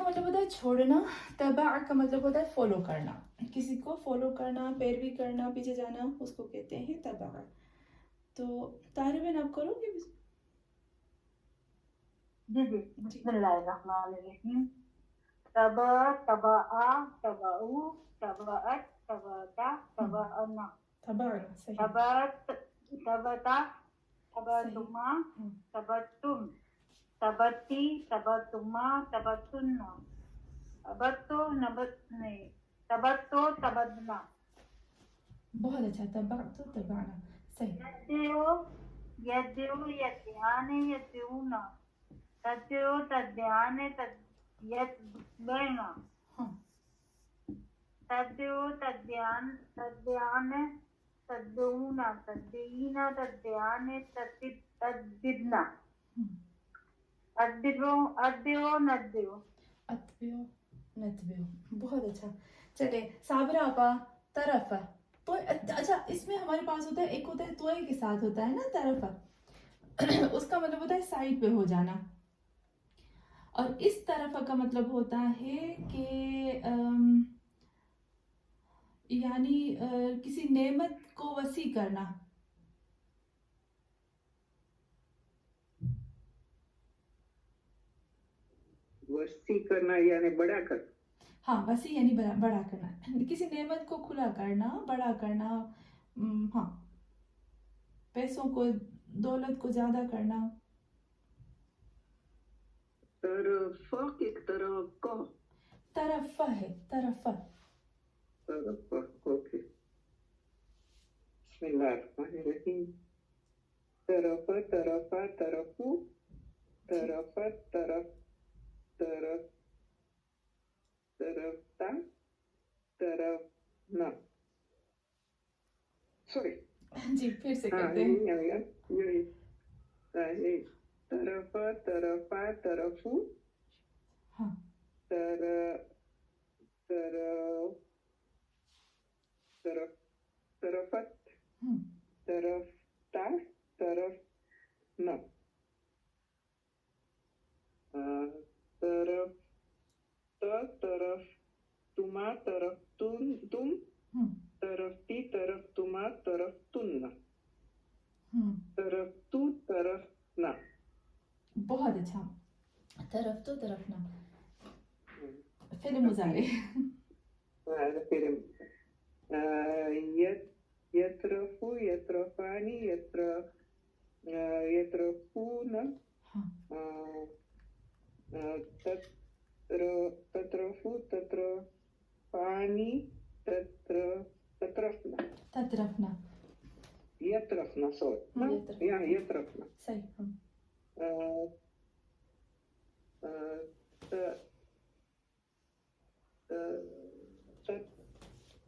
مطلب ہوتا ہے چھوڑنا، تبع کا مطلب ہوتا ہے فالو کرنا، کسی کو فالو کرنا، پیروی کرنا، پیچھے جانا، اس کو کہتے ہیں تبع. تو طاہرہ بہن آپ کرو گے؟ جی جی، بسم اللہ الرحمن الرحیم. تبع، تبعا، تبعو، تبعت، تبعتا، تبعنا. تبعنا صحیح. تبعت، تبعتا، صحیح. تبعتما، تبعتم، تبعتی، تبعتما، تبعتنا. تبعتو، نہیں، تبعتو، تبعنا. بہت اچھا. تبعت تبعنا صحیح. یدعو، یدعو، یدعان، یدعونا. تدعو، تدعان، یتبعنا. ہاں تدعو، تدعان، تدعان، تدعونا، تدعینا، تدعان، تدبنا. ادعو، ادعو، ندعو. اتبعو نتبعو. بہت اچھا. چلے صابرہ آپا طرفہ. تو اچھا اس میں ہمارے پاس ہوتا ہے، ایک ہوتا ہے توئے کے ساتھ ہوتا ہے نا طرفہ، اس کا مطلب ہوتا ہے سائڈ پہ ہو جانا. اور اس طرف کا مطلب ہوتا ہے کہ یعنی کسی نعمت کو وسیع کرنا. وسیع کرنا یعنی بڑا کر. ہاں وسیع یعنی بڑا کرنا، کسی نعمت کو کھلا کرنا، بڑا کرنا. ہاں پیسوں کو، دولت کو زیادہ کرنا. طرفہ کی طرف کا طرفہ ہے، طرفہ. طرفہ. اوکے. بسم اللہ الرحمن الرحیم. طرفہ، طرفہ، طرفو، طرفہ، طرف، طرف، طرفتا، طرفنا. سوری جی پھر سے ہاں کرتے ہیں. یہی آ گیا، یہی. طرفہ، طرفہ، طرفو، ہاں طرفت، طرفتا، طرفنا. طرفتا، طرفتما، طرفتم، طرفتی، طرفتما، طرفتن. طرفتو، طرفنا. بہت اچھا. طرف تو طرف نہ. فعل مضارع. یطرفو، یطرفانی، یطرفون. تطرفو، تطرفانی، تطرفنا. تطرفنا. یطرفنا سوری، یہاں یطرفنا. صحیح.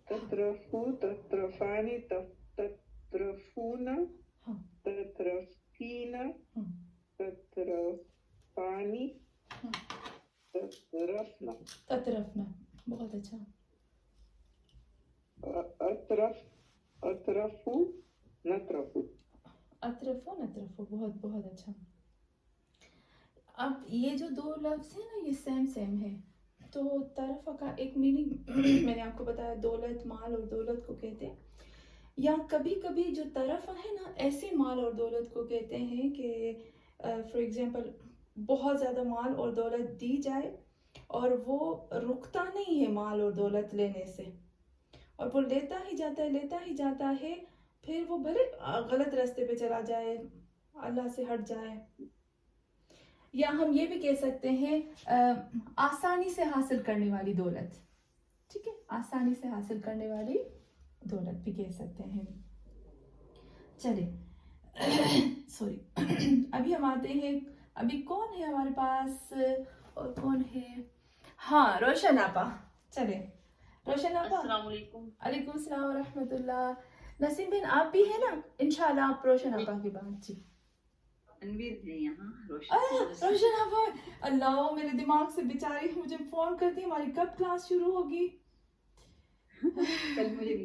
تطرفو، تطرفانی، تطرفون، تطرفین، تطرفانی، تطرفنا. تطرفنا. بہت اچھا. اطرف، اطرفو، نطرفو. اطرفو نطرفو. بہت بہت اچھا. اب یہ جو دو لفظ ہیں نا یہ سیم ہے. تو طرف کا ایک میننگ میں نے آپ کو بتایا دولت، مال اور دولت کو کہتے ہیں. یا کبھی کبھی جو طرف ہے نا ایسے مال اور دولت کو کہتے ہیں کہ فار ایگزامپل بہت زیادہ مال اور دولت دی جائے اور وہ رکتا نہیں ہے مال اور دولت لینے سے، اور وہ لیتا ہی جاتا ہے، پھر وہ بھلے غلط راستے پہ چلا جائے، اللہ سے ہٹ جائے. یا ہم یہ بھی کہہ سکتے ہیں آسانی سے حاصل کرنے والی دولت. ٹھیک ہے، آسانی سے حاصل کرنے والی دولت بھی کہہ سکتے ہیں. چلے سوری ابھی ہم آتے ہیں. ابھی کون ہے ہمارے پاس اور کون ہے؟ ہاں روشن آپا. چلے روشن آپا. السلام علیکم. علیکم السلام ورحمۃ اللہ. نسیم بہن آپ بھی ہیں نا انشاءاللہ؟ آپ روشن آپا کے بعد. جی انویر جی یہاں. روشن آپا. اللہ میرے دماغ سے بیچاری مجھے فون کرتی ہماری کب کلاس شروع ہوگی. کل مجھے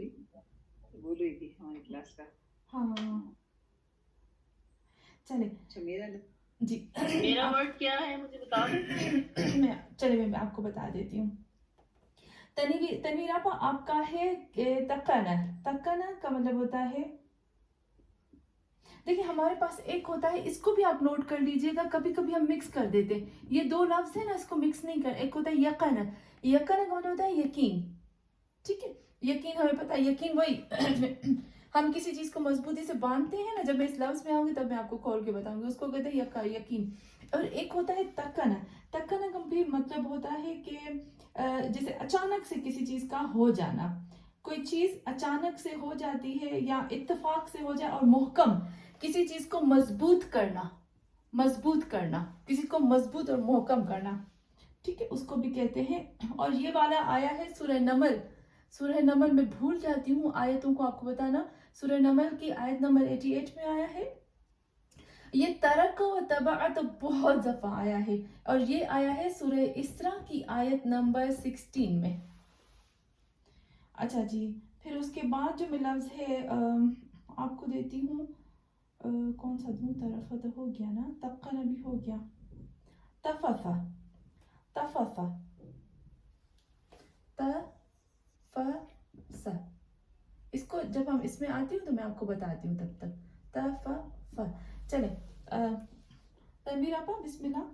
بول رہی تھی ہماری کلاس کا. ہاں چلے. اچھا میرا جی میرا ورڈ کیا ہے مجھے بتا دیں. میں آپ کو بتا دیتی ہوں. تنویر آپا آپ کا ہے تکنا. تکنا کا مطلب ہوتا ہے، دیکھیں ہمارے پاس ایک ہوتا ہے، اس کو بھی آپ نوٹ کر لیجئے گا، کبھی کبھی ہم مکس کر دیتے ہیں، یہ دو لفظ ہیں نا، اس کو مکس نہیں کر. ایک ہوتا ہے یقین. یقین کا مطلب ہوتا ہے یقین. ٹھیک ہے، یقین ہمیں پتا ہے، یقین وہی ہم کسی چیز کو مضبوطی سے باندھتے ہیں نا. جب میں اس لفظ میں آؤں گی تب میں آپ کو کھول کے بتاؤں گی، اس کو کہتے ہیں یقین. اور ایک ہوتا ہے تکنا. تکنا کا بھی مطلب ہوتا ہے کہ جیسے اچانک سے کسی چیز کا ہو جانا، کوئی چیز اچانک سے ہو جاتی ہے یا اتفاق سے ہو جائے، اور محکم کسی چیز کو مضبوط کرنا. مضبوط کرنا کسی کو مضبوط اور محکم کرنا، ٹھیک ہے، اس کو بھی کہتے ہیں. اور یہ والا آیا ہے سورہ نمل. سورہ نمل میں بھول جاتی ہوں آیتوں کو آپ کو بتانا. سورہ نمل کی آیت نمبر 88 میں آیا ہے. یہ ترک و تبع تو بہت دفعہ آیا ہے، اور یہ آیا ہے سورہ اسراء کی آیت نمبر 16 میں. اچھا جی، پھر اس کے بعد جو میں لفظ ہے آپ کو دیتی ہوں، کون سا دوں؟ طرف ہو گیا نا، تقنا بھی ہو گیا. تففا. تففا. تفسا. اس کو جب ہم اس میں آتی ہوں تو میں آپ کو بتاتی ہوں تب تک. تففا. چلے تنویر آپا بسم اللہ.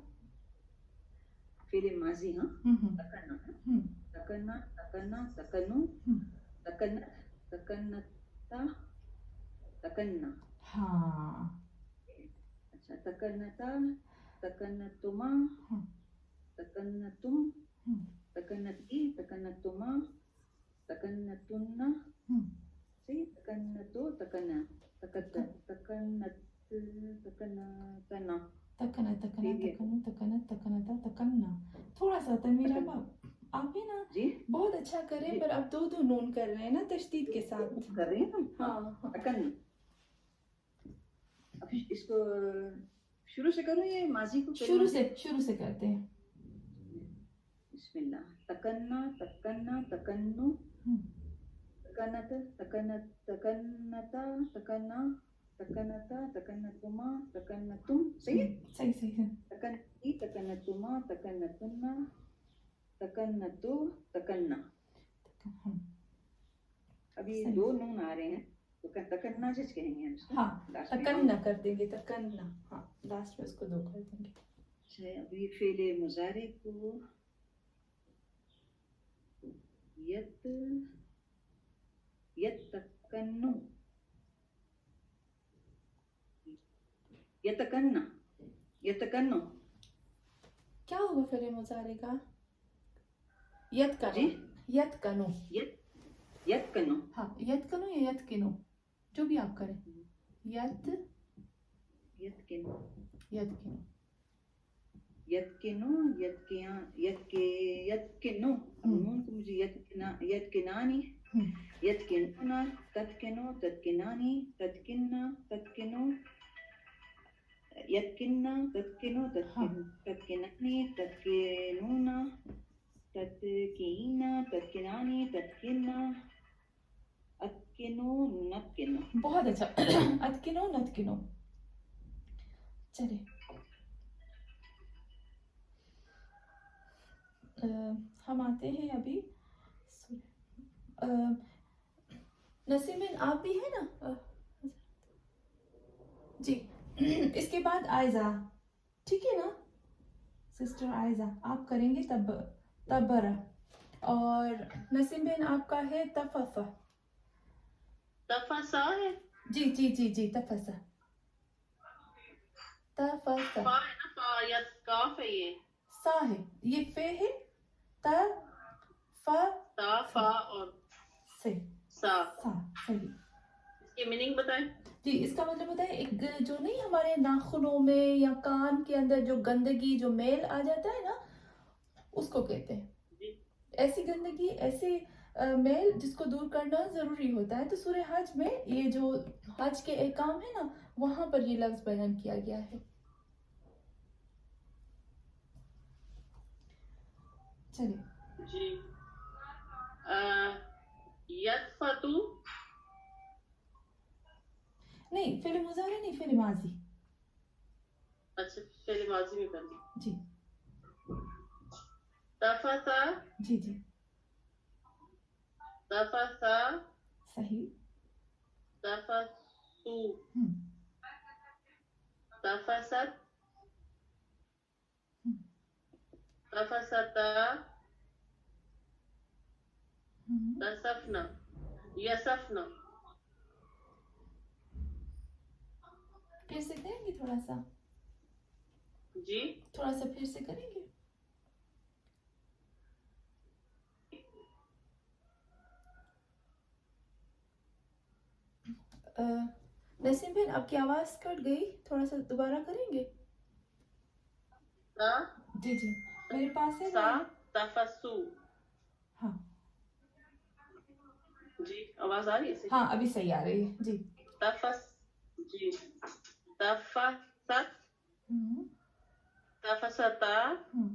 فعل ماضی. ہاں تکنا ہے، تکنا تکنا تکنو تکنا تکنتا تکنا. ہاں اچھا، تکنتا تکنتما تکنتم تکنتی تکنتما تکنتن. صحیح، تکنتو تکنا تکنت تکنتنا. تکنا تکنا تکنو تکنت تکنتا تکنا. تھوڑا سا تنویر آپا آپ بھی نا جی بہت اچھا کریں، پر آپ دو نون کر رہے ہیں نا تشدید کے ساتھ. کر رہی ہیں نا. ہاں تکن. اب اس کو شروع سے کروں یا ماضی کو کروں؟ شروع سے کرتے ہیں. بسم اللہ. تکنا تکنا تکنو تکنت تکنت تکنتا تکنا تکنتا تکنتما تکنتم. صحیح صحیح. تکنتی تکنتما تکنتن تکنتو تکنا. ابھی دو نون آ رہے ہیں تو تکنا جس کہیں گے ہم اس کو. ہاں تکنا کر دیں گے، تکنا. ہاں لاسٹ میں اس کو دو کر دیں گے. اچھا، ابھی فعل مضارع کو یتکنو یتکننا یتکنو. کیا ہوگا فعل مضارع کا؟ یتکنو. یتکنو. یتکنو. ہاں یتکنو یا یتکنو، جو بھی آپ کریں. یتکنو یتکنو. یتکنو یتکنو. نون کو مجھے یتکنانی یتکنونا تتکنو تتکنانی تتکننا تتکنو یتکننا تتکنو تتکنانی تتکنونا تتکینا تتکنانی تتکننا اتکنو نتکنو. بہت اچھا. اتکنو نتکنو. چلے ہم آتے ہیں ابھی. نسیمین آپ بھی ہیں نا جی. اس کے بعد آئزہ، ٹھیک ہے نا سسٹر آئزہ، آپ کریں گے تبرہ. اور نسیم بہن آپ کا ہے تففہ. تفسا ہے. جی جی جی جی تفسہ. تفسہ. فا ہے نا، فا یا کاف ہے، یہ سا ہے، یہ فے ہے. تا فا تا فا اور سے سا. صحیح. اس کی میننگ بتائیں. جی اس کا مطلب ہوتا ہے ایک جو نہیں ہمارے ناخنوں میں یا کان کے اندر جو گندگی، جو میل آ جاتا ہے نا، اس کو کہتے ہیں. ایسی گندگی، ایسے میل جس کو دور کرنا ضروری ہوتا ہے. تو سورہ حج میں یہ جو حج کے احکام ہے نا، وہاں پر یہ لفظ بیان کیا گیا ہے. چلے جی. یتفتو. نہیں، فعل مضارع نہیں، فعل ماضی. اچھا فعل ماضی میں کر دی. جی تفسا جی جی تفسا صحیح. تفسو ہم، تفست ہم، تفستا ہم. تصفنا یصفنا. پھر سے کریں گے تھوڑا سا جی تھوڑا سا پھر سے کریں گے. نسیم بہن آپ کی آواز کٹ گئی, تھوڑا سا دوبارہ کریں گے. تا جی جی میرے پاس ہے سا نا. تفسو. ہاں جی آواز آ رہی ہے ہاں ابھی صحیح آ رہی ہے. جی تفس جی تفست ہم، تفستا ہم.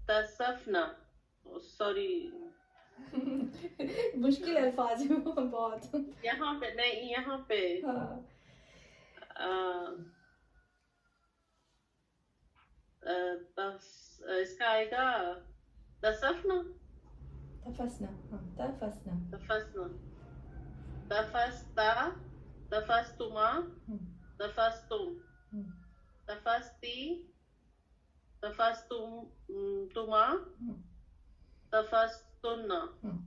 تصفنا. سوری مشکل الفاظ ہیں وہ بہت. یہاں پہ نہیں, یہاں پہ ہاں اس کا آئے گا تصفنا تفسنا. ہاں تفسنا. تفسنا تفستا تفستما ہم، تفستم ہم، تفستی تفستم تما ہم، تفستن. ہم.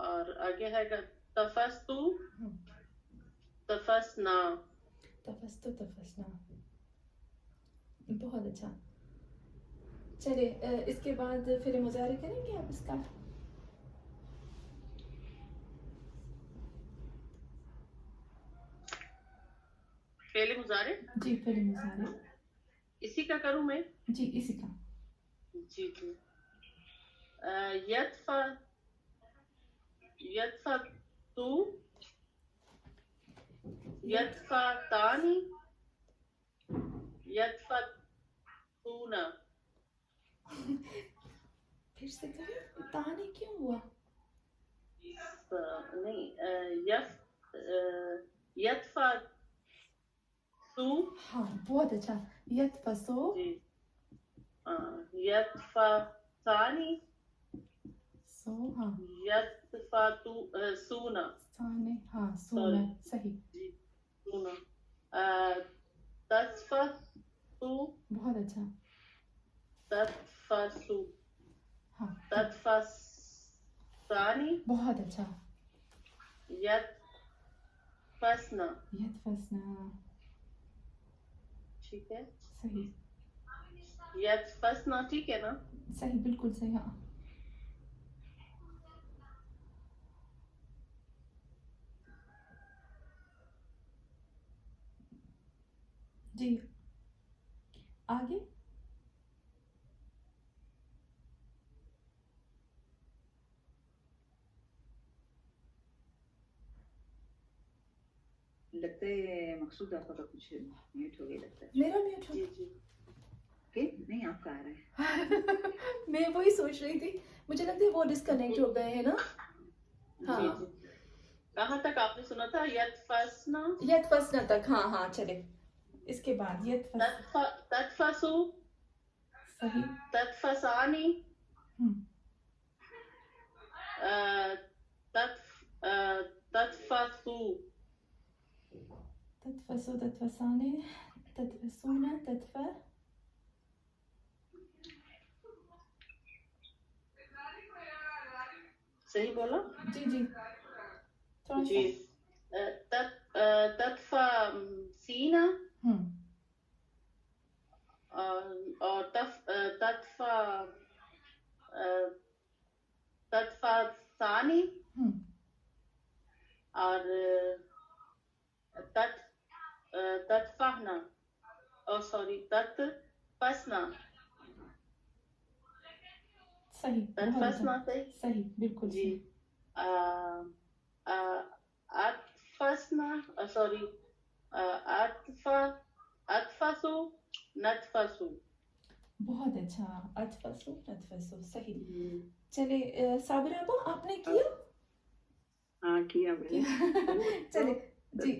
اور آگے ہے گا تفستو ہم. تفسنا. تفستو تفسنا. بہت اچھا. چلے اس کے بعد پھر مظاہرے کریں گے آپ اس کا. فعل مضارع جی پھر مظاہرے. اسی کا کروں میں. جی اسی کا. جی جی یدفع یدفع تو یدفع تانی یدفع تونا. پھر سے کریں. تانے کیوں ہوا؟ نہیں یدفع تو. ہاں بہت اچھا. یتفسو. جی یدفع ثانی سو. ہاں یدفع تو سونا. سانے. ہاں سونا. صحیح. جی سونا. تدفع تو بہت اچھا. تدفسو ہاں تدفسانی بہت اچھا. یدفسنا. یتفسنا. ٹھیک ہے. صحیح یدفسنا ٹھیک ہے نا. صحیح بالکل صحیح. ہاں جی آگے. لگتا ہے مقصود آپ کا کچھ میوٹ ہو گیا لگتا ہے. میرا میوٹ ہو. جی جی کہ نہیں آپ کا آ رہا ہے. میں وہی سوچ رہی تھی, مجھے لگتا ہے وہ ڈسکنیکٹ ہو گئے ہیں نا. ہاں جی جی. کہاں تک آپ نے سنا تھا؟ یدفسنا یتفسنا تک. ہاں ہاں چلے. اس کے بعد یتفس. تدفسو صحیح. تدفسانی ہم. تدفسو. تتفسو تتفسانے تتفسونا تتفا. صحیح بولا. جی جی تھوڑا جی سا. تدفع سینا ہم. اور تدفع ثانی ہم. اور تدفعنا سوری تدفسنا. صحیح. بہت تدفسنا اچھا. صحیح. صحیح بالکل جی صحیح. اتفسنا سوری اتفسو نتفسو. بہت اچھا. اتفسو نتفسو. صحیح. چلے صابرہ آپ نے کیا. ہاں کیا میں نے. چلے جی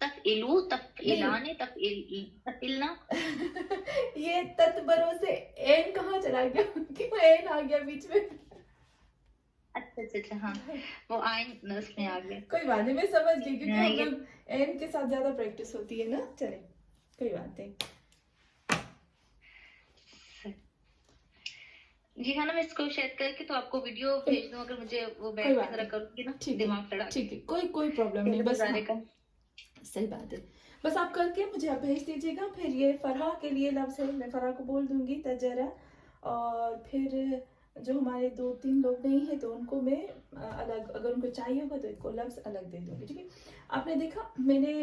تفعلوا تفعلان تفعلنا. یہ تتبروں سے این کہاں چلا گیا؟ کیوں این آ گیا بیچ میں؟ اچھا ہاں وہ آئین اس میں آ گیا. کوئی بات نہیں، میں سمجھ گئی کیونکہ ہم لوگ این کے ساتھ زیادہ پریکٹس ہوتی ہے نا. چلے کوئی بات نہیں. جی ہاں نا، میں اس کو شیئر کر کے تو آپ کو ویڈیو بھیج دوں. اگر مجھے وہ بیٹھ کے ذرا کروں گی نا دماغ لڑا. ٹھیک ہے، کوئی پرابلم نہیں. بس کا صحیح بات ہے. بس آپ کر کے مجھے آپ بھیج دیجیے گا. پھر یہ فرح کے لیے لفظ ہے، میں فرح کو بول دوں گی تجرا. اور پھر جو ہمارے 2-3 لوگ نہیں ہیں تو ان کو میں الگ، اگر ان کو چاہیے ہوگا تو ایک کو لفظ الگ دے دوں گی. ٹھیک ہے. آپ نے دیکھا میں نے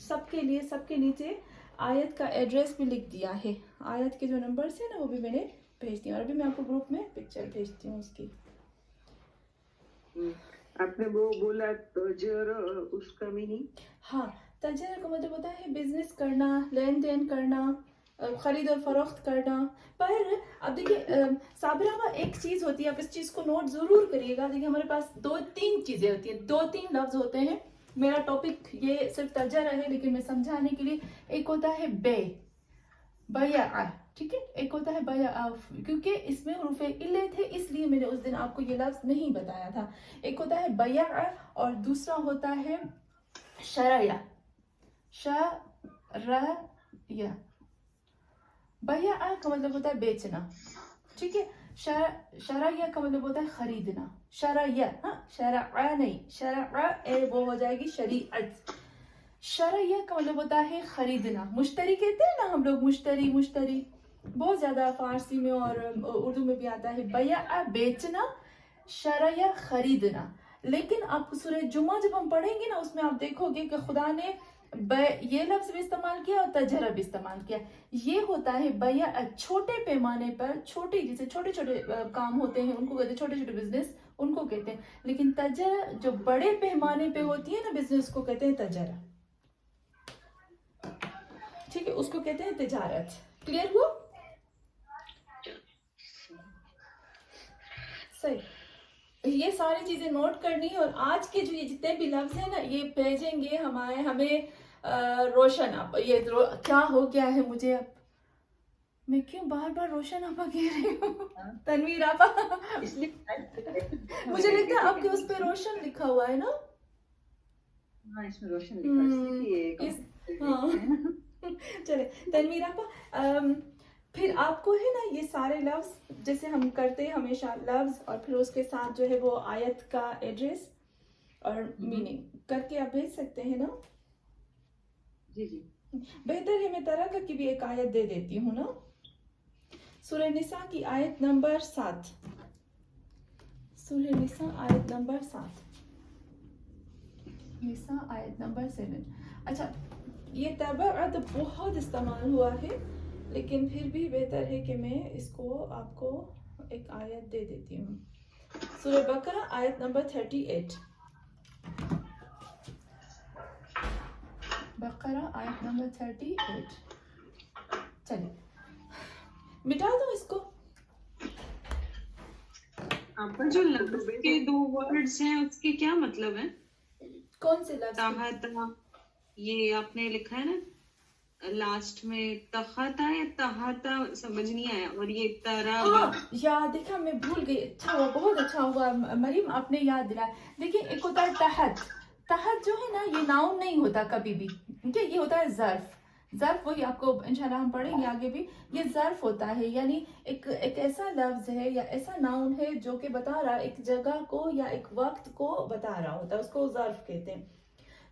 سب کے لیے، سب کے نیچے آیت کا ایڈریس بھی لکھ دیا ہے. آیت کے جو نمبرس ہیں نا وہ بھی میں نے بھیج دیا. اور ابھی میں آپ کو گروپ میں پکچر بھیجتی ہوں اس کی. آپ نے وہ بولا تجر، اس کا میننگ؟ ہاں، تجارت کا مطلب ہوتا ہے بزنس کرنا، لین دین کرنا، خرید اور فروخت کرنا. پر اب دیکھیے صابرہ، ایک چیز ہوتی ہے، آپ اس چیز کو نوٹ ضرور کریے گا. دیکھیے ہمارے پاس 2-3 چیزیں ہوتی ہیں، 2-3 لفظ ہوتے ہیں. میرا ٹاپک یہ صرف تجارت ہے لیکن میں سمجھانے کے لیے، ایک ہوتا ہے بیع، ٹھیک ہے. ایک ہوتا ہے بیع، کیونکہ اس میں حروف علت تھے اس لیے میں نے اس دن آپ کو یہ لفظ نہیں بتایا تھا. ایک ہوتا ہے بیع اور دوسرا ہوتا ہے شرعیہ. بیع کا مطلب ہوتا ہے بیچنا، ٹھیک ہے. شرعیہ کا مطلب ہوتا ہے خریدنا. شرعیہ، ہاں شرع نہیں، شرع وہ ہو جائے گی شریعت. شرعیہ کا مطلب ہوتا ہے خریدنا. مشتری کہتے ہیں نا ہم لوگ، مشتری بہت زیادہ فارسی میں اور اردو میں بھی آتا ہے. بیع بیچنا، شرعیہ خریدنا. لیکن آپ سورہ جمعہ جب ہم پڑھیں گے نا اس میں آپ دیکھو گے کہ خدا نے یہ لفظ بھی استعمال کیا اور تجرہ بھی استعمال کیا. یہ ہوتا ہے بیع چھوٹے پیمانے پر، جیسے چھوٹے کام ہوتے ہیں ان کو کہتے ہیں چھوٹے بزنس، ان کو کہتے ہیں. لیکن تجرہ جو بڑے پیمانے پہ ہوتی ہے نا بزنس کو کہتے ہیں تجرہ. ٹھیک ہے، اس کو کہتے ہیں تجارت. کلیئر ہوا؟ صحیح. یہ ساری چیزیں نوٹ کرنی ہے. اور آج کے جو یہ جتنے بھی لفظ ہیں نا یہ بھیجیں گے ہمیں روشن آپ. یہ کیا ہو گیا ہے مجھے، اب میں کیوں بار بار روشن آپا کہہ رہی ہوں؟ تنویر آپا، مجھے لگتا ہے آپ کے اس پہ روشن لکھا ہوا ہے نا. ہاں اس میں روشن لکھا ہے. ہاں چلے تنویر آپا، پھر آپ کو ہے نا یہ سارے لفظ جیسے ہم کرتے ہیں ہمیشہ، لفظ اور پھر اس کے ساتھ جو ہے وہ آیت کا ایڈریس اور میننگ کر کے آپ بھیج سکتے ہیں نا. جی بہتر ہے میں ترقہ کی بھی ایک آیت دے دیتی ہوں نا. سورہ نساء کی آیت نمبر 7. سورہ نساء آیت نمبر 7. نساء آیت نمبر 7. اچھا، یہ تبعت بہت استعمال ہوا ہے لیکن پھر بھی بہتر ہے کہ میں اس کو آپ کو ایک آیت دے دیتی ہوں. سورہ بقرہ آیت نمبر 38. بقرہ آیت نمبر 38. چلیے مٹا دو اس کو. جو لفظ کے 2 ورڈز ہیں اس کے کیا مطلب ہے؟ کون سے لفظ؟ تحتا، یہ آپ نے لکھا ہے نا لاسٹ میں، تحتا یا تحتا سمجھ نہیں آیا. اور یہ ترا، یاد دیکھا میں بھول گئی. اچھا ہوا، بہت اچھا ہوا مریم آپ نے یاد دلایا. دیکھیں ایک ہوتا ہے تحت جو ہے نا یہ ناؤن نہیں ہوتا کبھی بھی، ٹھیک ہے. یہ ہوتا ہے ظرف. وہی آپ کو انشاءاللہ ہم پڑھیں گے آگے بھی. یہ ظرف ہوتا ہے، یعنی ایک ایسا لفظ ہے یا ایسا ناؤن ہے جو کہ بتا رہا ایک جگہ کو یا ایک وقت کو بتا رہا ہوتا ہے، اس کو ظرف کہتے ہیں.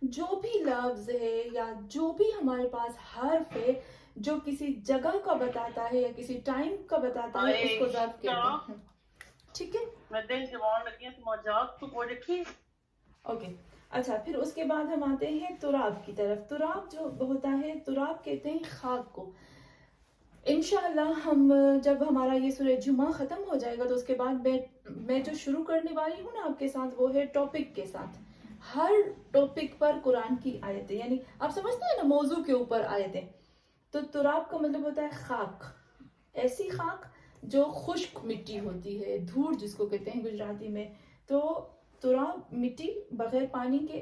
جو بھی لفظ ہے یا جو بھی ہمارے پاس حرف ہے جو کسی جگہ کا بتاتا ہے یا کسی ٹائم کا بتاتا ہے اس کو ظرف کہتے ہیں. ٹھیک ہے، اوکے. اچھا، پھر اس کے بعد ہم آتے ہیں تراب کی طرف. تراب جو ہوتا ہے، تراب کہتے ہیں خاک کو. انشاءاللہ ہم جب ہمارا یہ سورہ جمعہ ختم ہو جائے گا تو اس کے بعد میں جو شروع کرنے والی ہوں نا آپ کے ساتھ وہ ہے ٹاپک کے ساتھ. ہر ٹاپک پر قرآن کی آیتیں، یعنی آپ سمجھتے ہیں نا موضوع کے اوپر آیتیں. تو تراب کا مطلب ہوتا ہے خاک. ایسی خاک جو خشک مٹی ہوتی ہے، دھوڑ جس کو کہتے ہیں گجراتی میں. تو تراب مٹی بغیر پانی کے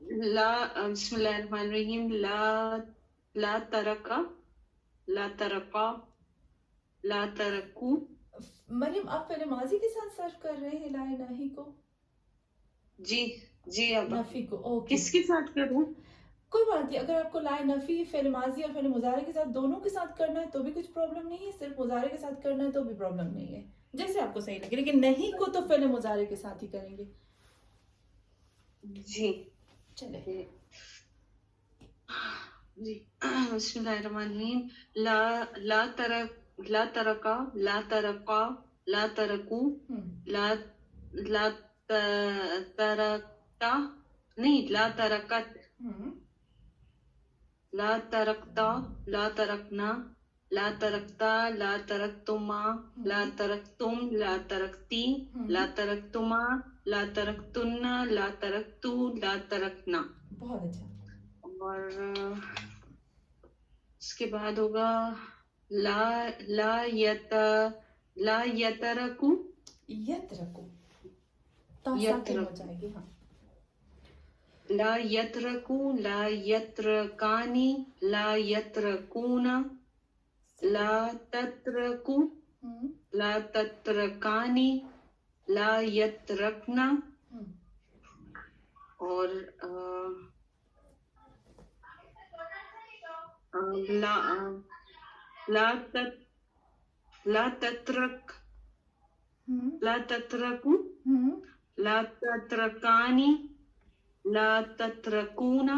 لا بسم اللہ الرحمن الرحیم لا ترکا لا ترقا لا ترکو. مریم آپ پہلے ماضی کے ساتھ صرف کر رہے ہیں لائے نہیں کو؟ جی اب نفی کو. اوکے کس کے ساتھ کروں؟ کوئی بات نہیں، اگر آپ کو لائے نفی فعل ماضی اور فعل مضارع کے ساتھ دونوں کے ساتھ کرنا ہے تو بھی کچھ پرابلم نہیں ہے، صرف مضارع کے ساتھ کرنا ہے تو بھی پرابلم نہیں ہے، جیسے آپ کو صحیح لگے، لیکن نہیں کو تو فعل مضارع کے ساتھ ہی کریں گے. جی چلے جی بسم اللہ الرحمن الرحیم. لا ترکا لا ترقا لا ترکو لا ترکتا نہیں لا ترکت لا ترکتا لا ترکنا لا ترکتا لا ترکتما لا ترکتم لا ترکتی لا ترکتما لا ترکتن لا ترکتو لا ترکنا. بہت اچھا. اور اس کے بعد ہوگا لا یترکو یترکو ساکن ہو جائے گی. ہاں لا یترکو لا یترکانی لا یترکون لا تترکو لا تترکانی لا یترکنا. اور لا تترک لا تترکو لا تترکانی لا تترکون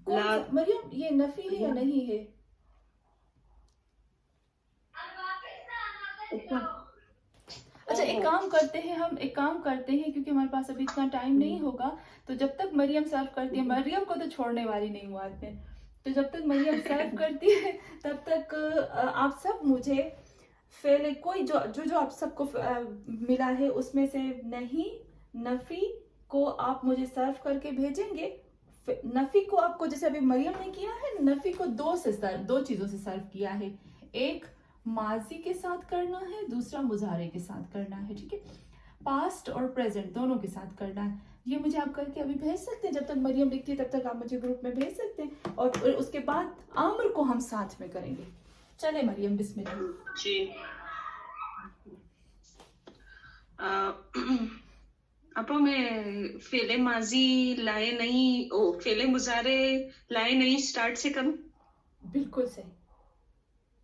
لا. مریم یہ نفی ہے یا نہیں ہے؟ اچھا ایک کام کرتے ہیں کیونکہ ہمارے پاس ابھی اتنا ٹائم نہیں ہوگا، تو جب تک مریم صرف کرتی ہے، مریم کو تو چھوڑنے والی نہیں ہوں آج میں، تو جب تک مریم صرف کرتی ہے تب تک آپ سب مجھے فعل کوئی جو آپ سب کو ملا ہے اس میں سے نہیں نفی کو آپ مجھے صرف کر کے بھیجیں گے. نفی کو آپ کو جیسے ابھی مریم نے کیا ہے، نفی کو دو چیزوں سے صرف کیا ہے، ایک ماضی کے ساتھ کرنا ہے، دوسرا مضارع کے ساتھ کرنا ہے. ٹھیک ہے، پاسٹ اور پریزنٹ دونوں کے ساتھ کرنا ہے. یہ مجھے آپ کر کے ابھی بھیج سکتے ہیں، جب تک مریم لکھتی ہے تب تک آپ مجھے گروپ میں بھیج سکتے ہیں، اور اس کے بعد عامر کو ہم ساتھ میں کریں گے. چلے مریم بسم اللہ. جی اپا میں فعل ماضی لائے نہیں فعل مضارع لائے نہیں سٹارٹ سے کروں؟ بالکل صحیح.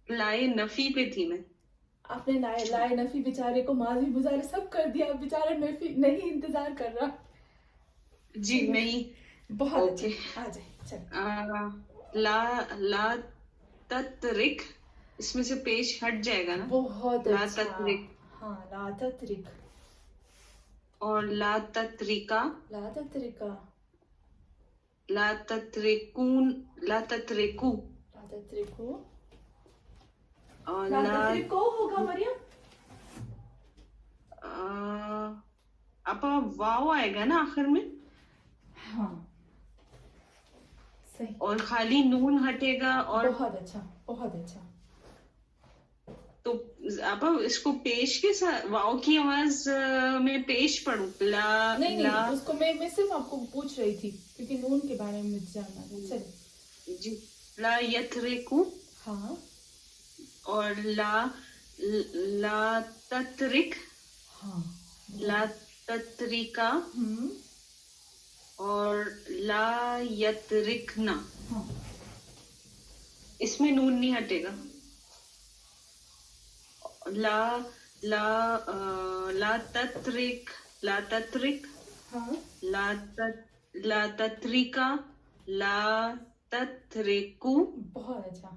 لائے نفی پہ تھی میں. آپ نے لائے نفی بیچارے کو ماضی مضارع سب کر دیا، بیچارہ نفی نہیں انتظار کر رہا. جی نہیں بہت اچھا، آ جائے. چل لا تترک اس میں سے پیش ہٹ جائے گا نا. بہت لا اچھا. تترک ہاں لا تترک. اور لا تترکا لا تترکا لا تترکون لا تترکو لا تترکو اور لا تترکو ہوگا مریم. اپا واو آئے گا نا آخر میں. ہاں صحیح. اور خالی نون ہٹے گا. اور بہت اچھا بہت اچھا. تو اپا اس کو پیش کے ساتھ واو کی آواز میں پیش پڑھوں؟ لا نہیں اس کو میں صرف آپ کو پوچھ رہی تھی کیونکہ نون کے بارے میں مجھے جاننا ہے. چلے جی لا یترکو. ہاں. اور لا تترک. ہاں. لا تترکا. اور لا یترکنا. ہاں. اس میں نون نہیں ہٹے گا. لا تترک لا تترک. ہاں. لا تترکا لا تترکو. بہت اچھا.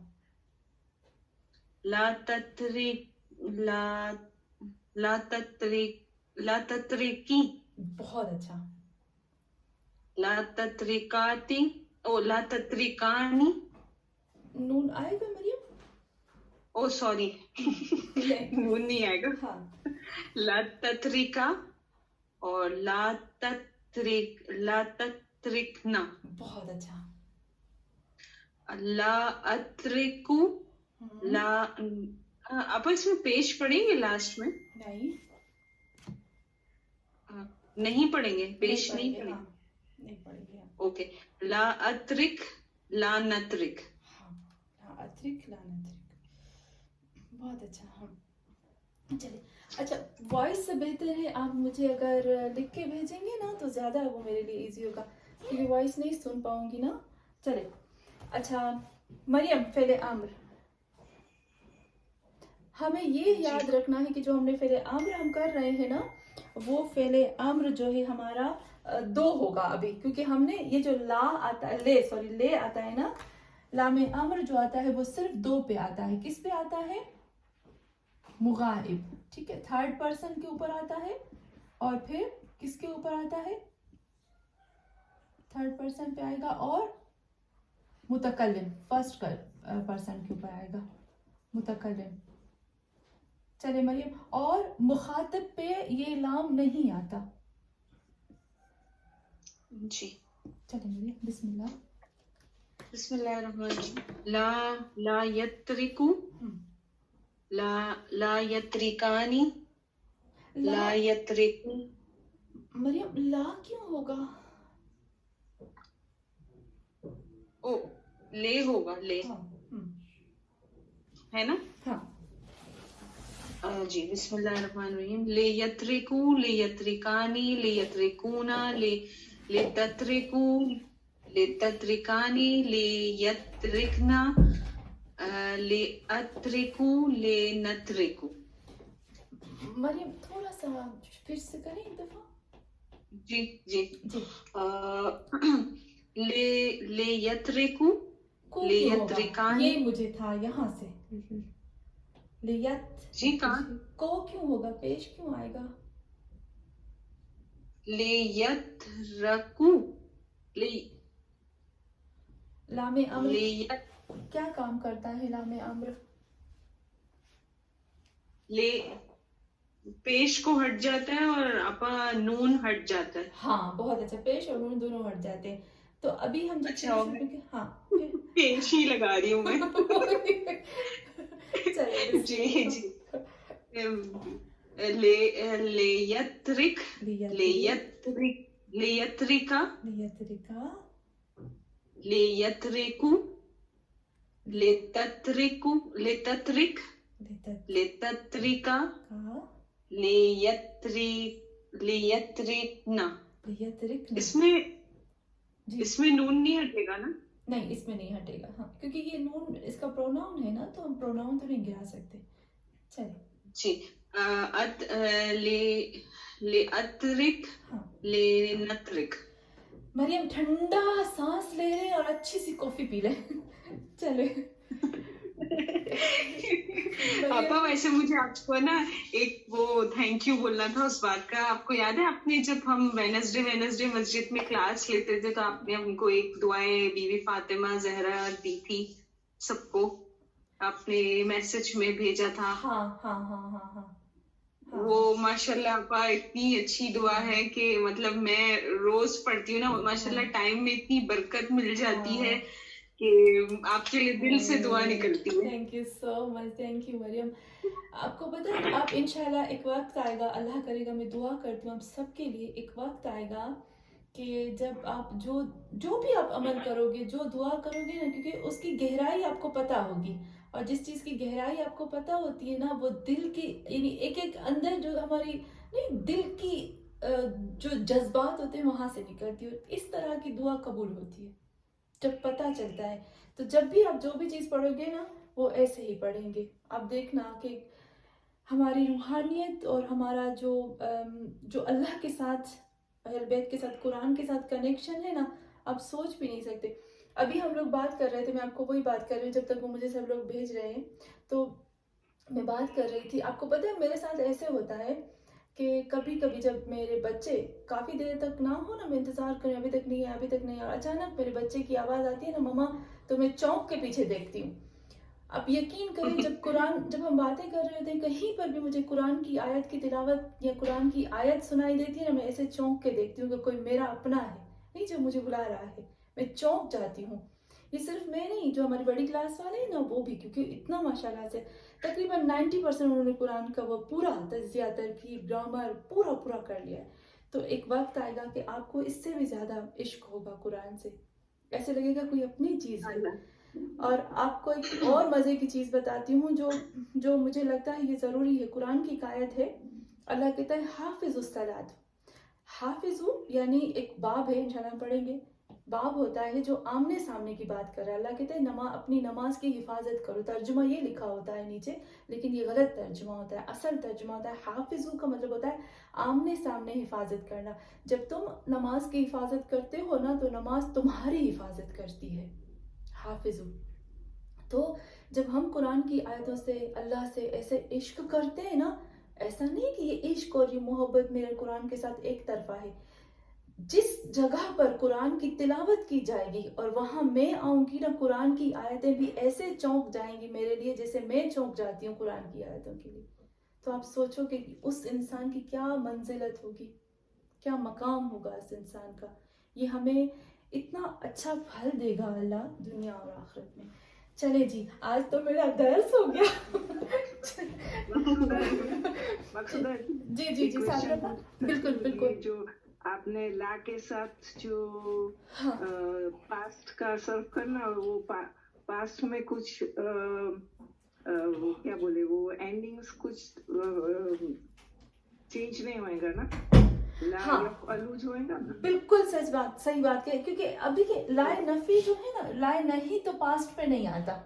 لا تترکی. بہت اچھا. لا تترکاتی لا تترکانی. نون آئے گا مریم؟ سوری نون نہیں آئے گا. ہاں. لا تترکا اور لا تترکنا. بہت اچھا. لا اترکو. آپ اس میں پیش پڑھیں گے لاسٹ میں؟ نہیں نہیں پڑھیں گے، پیش نہیں پڑھیں گے. نہیں پڑھیں گے. اوکے. لا اترک لا نترک. ہاں اترک لانترک. بہت اچھا. ہاں چلے. اچھا وائس سے بہتر ہے آپ مجھے اگر لکھ کے بھیجیں گے نا تو زیادہ وہ میرے لیے ایزی ہوگا کیونکہ وائس نہیں سن پاؤں گی نا. چلے. اچھا مریم فعل امر. ہمیں یہ یاد رکھنا ہے کہ جو ہم نے فعل امر ہم کر رہے ہیں نا وہ فعل امر جو ہے ہمارا 2 ہوگا ابھی کیونکہ ہم نے یہ جو لا آتا ہے لے آتا ہے نا لام امر جو آتا ہے وہ صرف 2 پہ آتا ہے. کس پہ آتا ہے؟ مغائب. ٹھیک ہے. 3rd پرسن کے اوپر آتا ہے اور پھر کس کے اوپر آتا ہے؟ 3rd پرسن پہ آئے گا اور متکلم 1st پرسن کے اوپر آئے گا متکلم. چلے مریم. اور مخاطب پہ یہ لام نہیں آتا. جی چلے مریم بسم اللہ. بسم اللہ الرحمن الرحیم. لا یترکو لا یترکانی لا یترکو. مریم لا کیوں ہوگا؟ او لے ہوگا لے ہے نا. ہاں جی بسم اللہ الرحمن الرحیم. لے یترکو لے یترکانی لے یترکونا لے تترکو لے تترکانی لے یترکنا لے اترکو لے نترکو. مریم تھوڑا سا پھر سے کریں ایک دفعہ. جی جی. جی لے یترکو لے یترکانی. یہ مجھے تھا یہاں سے لیت. جی کہاں کو کیوں ہوگا؟ پیش کیوں آئے گا؟ لے یترکو لے لام امر لے کیا کام کرتا ہے؟ لام امر لے پیش کو ہٹ جاتا ہے اور اپا نون ہٹ جاتا ہے. ہاں بہت اچھا. پیش اور نون دونوں ہٹ جاتے ہیں. تو ابھی ہم اچھا ہو گیا. ہاں پیش ہی لگا رہی ہوں میں. چلے جی جی. لے یترک لے یترک لے یترکا لے یترکو لے تترکو لے تترک لے تترکا لے یترکنا. اس میں نون نہیں ہٹے گا نا؟ نہیں اس میں نہیں ہٹے گا. ہاں کیونکہ یہ نون اس کا پروناؤن ہے نا تو ہم پروناؤن تو نہیں گرا سکتے. چلے جی. لے اترک لے نترک. مریم ٹھنڈا سانس لے لیں اور اچھی سی کافی پی لیں. چلے آپا ویسے مجھے آپ کو نا ایک وہ تھینک یو بولنا تھا اس بات کا. آپ کو یاد ہے آپ نے جب ہم وینسڈے مسجد میں کلاس لیتے تھے تو آپ نے ہم کو ایک دعائیں بی بی فاطمہ زہرا دی تھی سب کو؟ آپ نے میسج میں بھیجا تھا. ہاں ہاں ہاں ہاں ہاں. وہ ماشاء اللہ آپا اتنی اچھی دعا ہے کہ مطلب میں روز پڑھتی ہوں نا ماشاء اللہ ٹائم میں اتنی برکت مل جاتی ہے کہ آپ کے لیے دل سے دعا نکلتی ہے. Thank you so much. Thank you Maryam. آپ کو پتہ ہے آپ انشاءاللہ ایک وقت آئے گا اللہ کرے گا میں دعا کرتی ہوں آپ سب کے لیے ایک وقت آئے گا کہ جب آپ جو بھی آپ عمل کرو گے جو دعا کرو گے نا کیونکہ اس کی گہرائی آپ کو پتہ ہوگی اور جس چیز کی گہرائی آپ کو پتہ ہوتی ہے نا وہ دل کی یعنی ایک اندر جو ہماری نہیں دل کی جو جذبات ہوتے ہیں وہاں سے نکلتی ہے. اس طرح کی دعا قبول ہوتی ہے جب پتہ چلتا ہے. تو جب بھی آپ جو بھی چیز پڑھو گے نا وہ ایسے ہی پڑھیں گے. آپ دیکھنا کہ ہماری روحانیت اور ہمارا جو اللہ کے ساتھ اہل بیت کے ساتھ قرآن کے ساتھ کنیکشن ہے نا آپ سوچ بھی نہیں سکتے. ابھی ہم لوگ بات کر رہے تھے میں آپ کو وہی بات کر رہی ہوں جب تک وہ مجھے سب لوگ بھیج رہے ہیں تو میں بات کر رہی تھی. آپ کو پتہ ہے میرے ساتھ ایسے ہوتا ہے کہ کبھی کبھی جب میرے بچے کافی دیر تک نہ ہو نا میں انتظار کروں ابھی تک نہیں ہے ابھی تک نہیں ہے اور اچانک میرے بچے کی آواز آتی ہے نا مما تو میں چونک کے پیچھے دیکھتی ہوں. اب یقین کریں جب ہم باتیں کر رہے ہوتے ہیں کہیں پر بھی مجھے قرآن کی آیت کی تلاوت یا قرآن کی آیت سنائی دیتی ہے نا میں ایسے چونک کے دیکھتی ہوں کہ کوئی میرا اپنا ہے نہیں جو مجھے بلا رہا ہے. میں چونک جاتی ہوں. یہ صرف میں نہیں جو ہماری بڑی کلاس والے ہیں نا وہ بھی کیونکہ اتنا ماشاءاللہ سے تقریباً 90% انہوں نے قرآن کا وہ پورا تجزیہ ترکیب گرامر پورا کر لیا ہے. تو ایک وقت آئے گا کہ آپ کو اس سے بھی زیادہ عشق ہوگا قرآن سے، ایسے لگے گا کوئی اپنی چیز ہے. اور آپ کو ایک اور مزے کی چیز بتاتی ہوں جو مجھے لگتا ہے یہ ضروری ہے. قرآن کی ایک آیت ہے، اللہ کہتا ہے حافظ الصلاۃ. حافظ یعنی ایک باب ہے، انشاءاللہ ہم پڑھیں گے. باب ہوتا ہے جو آمنے سامنے کی بات کر رہا ہے. اللہ کہتا ہے اپنی نماز کی حفاظت کرو. ترجمہ یہ لکھا ہوتا ہے نیچے، لیکن یہ غلط ترجمہ ہوتا ہے. اصل ترجمہ ہوتا ہے حافظو کا مطلب ہوتا ہے آمنے سامنے حفاظت کرنا. جب تم نماز کی حفاظت کرتے ہو نا تو نماز تمہاری حفاظت کرتی ہے. حافظو. تو جب ہم قرآن کی آیتوں سے اللہ سے ایسے عشق کرتے ہیں نا، ایسا نہیں کہ یہ عشق اور یہ محبت میرے قرآن کے ساتھ ایک طرفہ ہے. جس جگہ پر قرآن کی تلاوت کی جائے گی اور وہاں میں آؤں گی نا، قرآن کی آیتیں بھی ایسے چونک جائیں گی میرے لیے جیسے میں چونک جاتی ہوں قرآن کی آیتوں کے لیے. تو آپ سوچو کہ اس انسان کی کیا منزلت ہوگی، کیا مقام ہوگا اس انسان کا. یہ ہمیں اتنا اچھا پھل دے گا اللہ دنیا اور آخرت میں. چلے جی، آج تو میرا درس ہو گیا. مقصود ہے جی جی جی صاحبہ، بالکل بالکل. جو آپ نے لا کے ساتھ جو پاسٹ کا صرف کرنا، اور وہ پاسٹ میں کچھ وہ کیا بولے، وہ اینڈنگز کچھ چینج نہیں ہوئے گا نا، لا الوج ہوئے گا نا. بالکل سچ بات، صحیح بات ہے. کیونکہ ابھی کہ لائے نفی جو ہے نا، لائے نہیں تو پاسٹ پہ نہیں آتا.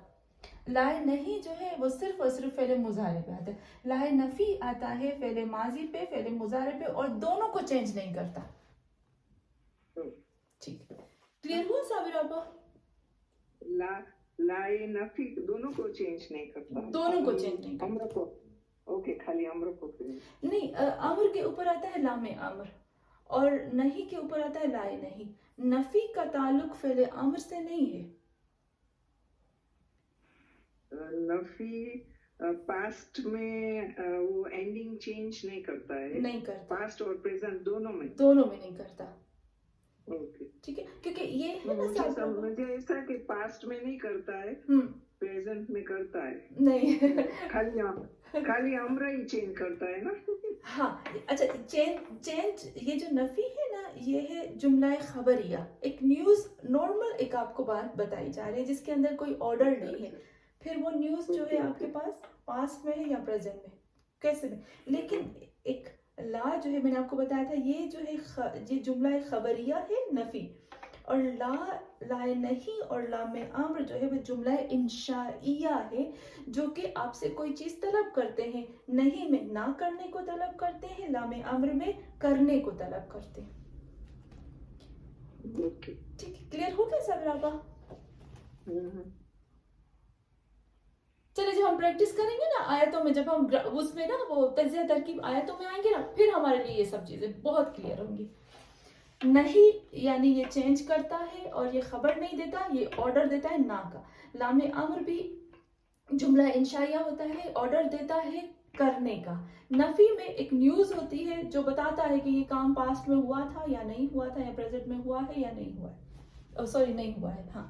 لائے نہیں جو ہے وہ صرف اور صرف فعل مضارع پہ آتا ہے. لائے نفی آتا ہے فعل ماضی پہ، فعل مضارع پہ، اور دونوں کو چینج نہیں کرتا. ٹھیک ہے، کلیئر ہوا صابر آپا؟ لائے نفی دونوں کو چینج نہیں کرتا، دونوں کو چینج نہیں کرتا. امر کو اوکے، خالی امر کو نہیں. امر کے اوپر آتا ہے لام امر، اور نہیں کے اوپر آتا ہے لائے نہیں. نفی کا تعلق فعل امر سے نہیں ہے. نفی پاسٹ میں وہ اینڈنگ چینج نہیں کرتا ہے، نہیں کرتا، پاسٹ اور پریزنٹ دونوں میں نہیں کرتا. اوکے ٹھیک ہے، کیونکہ یہ ہے نا مجھے ایسا کہ پاسٹ میں نہیں کرتا ہے، پریزنٹ میں کرتا ہے. نہیں، خالی امر ہی چینج کرتا ہے نا. ہاں اچھا. چینج یہ جو نفی ہے نا، یہ ہے جملہ خبریہ. ایک نیوز نارمل ایک آپ کو بات بتائی جا رہی ہے جس کے اندر کوئی آرڈر نہیں ہے. پھر وہ نیوز جو ہے آپ کے پاس پاسٹ میں ہے یا پریزنٹ میں، کیسے میں. لیکن ایک لا جو ہے، میں نے آپ کو بتایا تھا، یہ جو ہے یہ جملہ خبریہ ہے نفی. اور لائے نہیں اور لام امر جو ہے وہ جملہ انشائیہ ہے، جو کہ آپ سے کوئی چیز طلب کرتے ہیں. نہیں میں نہ کرنے کو طلب کرتے ہیں، لام امر میں کرنے کو طلب کرتے ہیں. ٹھیک ہے، کلیئر ہو گیا صابر آپا؟ چلے جب ہم پریکٹس کریں گے نا آیتوں میں، جب ہم اس میں نا وہ تجزیہ ترکیب آیتوں میں آئیں گے نا، پھر ہمارے لیے یہ سب چیزیں بہت کلیئر ہوں گی. نہیں یعنی یہ چینج کرتا ہے اور یہ خبر نہیں دیتا، یہ آرڈر دیتا ہے نہ کا. لام امر بھی جملہ انشائیہ ہوتا ہے، آرڈر دیتا ہے کرنے کا. نفی میں ایک نیوز ہوتی ہے جو بتاتا ہے کہ یہ کام پاسٹ میں ہوا تھا یا نہیں ہوا تھا، یا پریزنٹ میں ہوا ہے یا نہیں ہوا ہے. سوری نہیں ہوا ہے. ہاں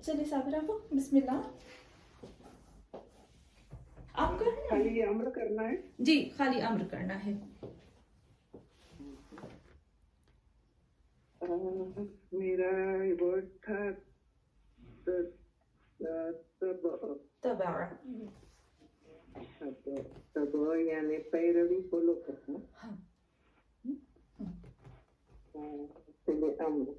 چلیے صابر آپ بسم اللہ. آپ کا خالی امر کرنا ہے. جی خالی امر کرنا ہے. میرا ورڈ تھا تبع، یعنی پیروی فالو کرنا. امر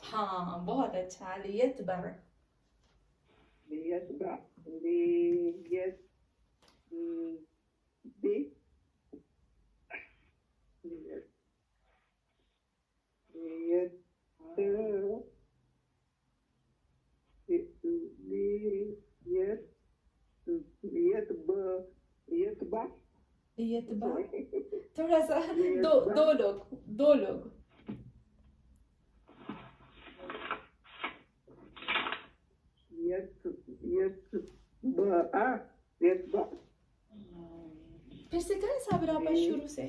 ہاں بہت اچھا. لیتبع، یتبع. تھوڑا سا دو لوگ پھر سے کریں صابر آپ شروع سے.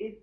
it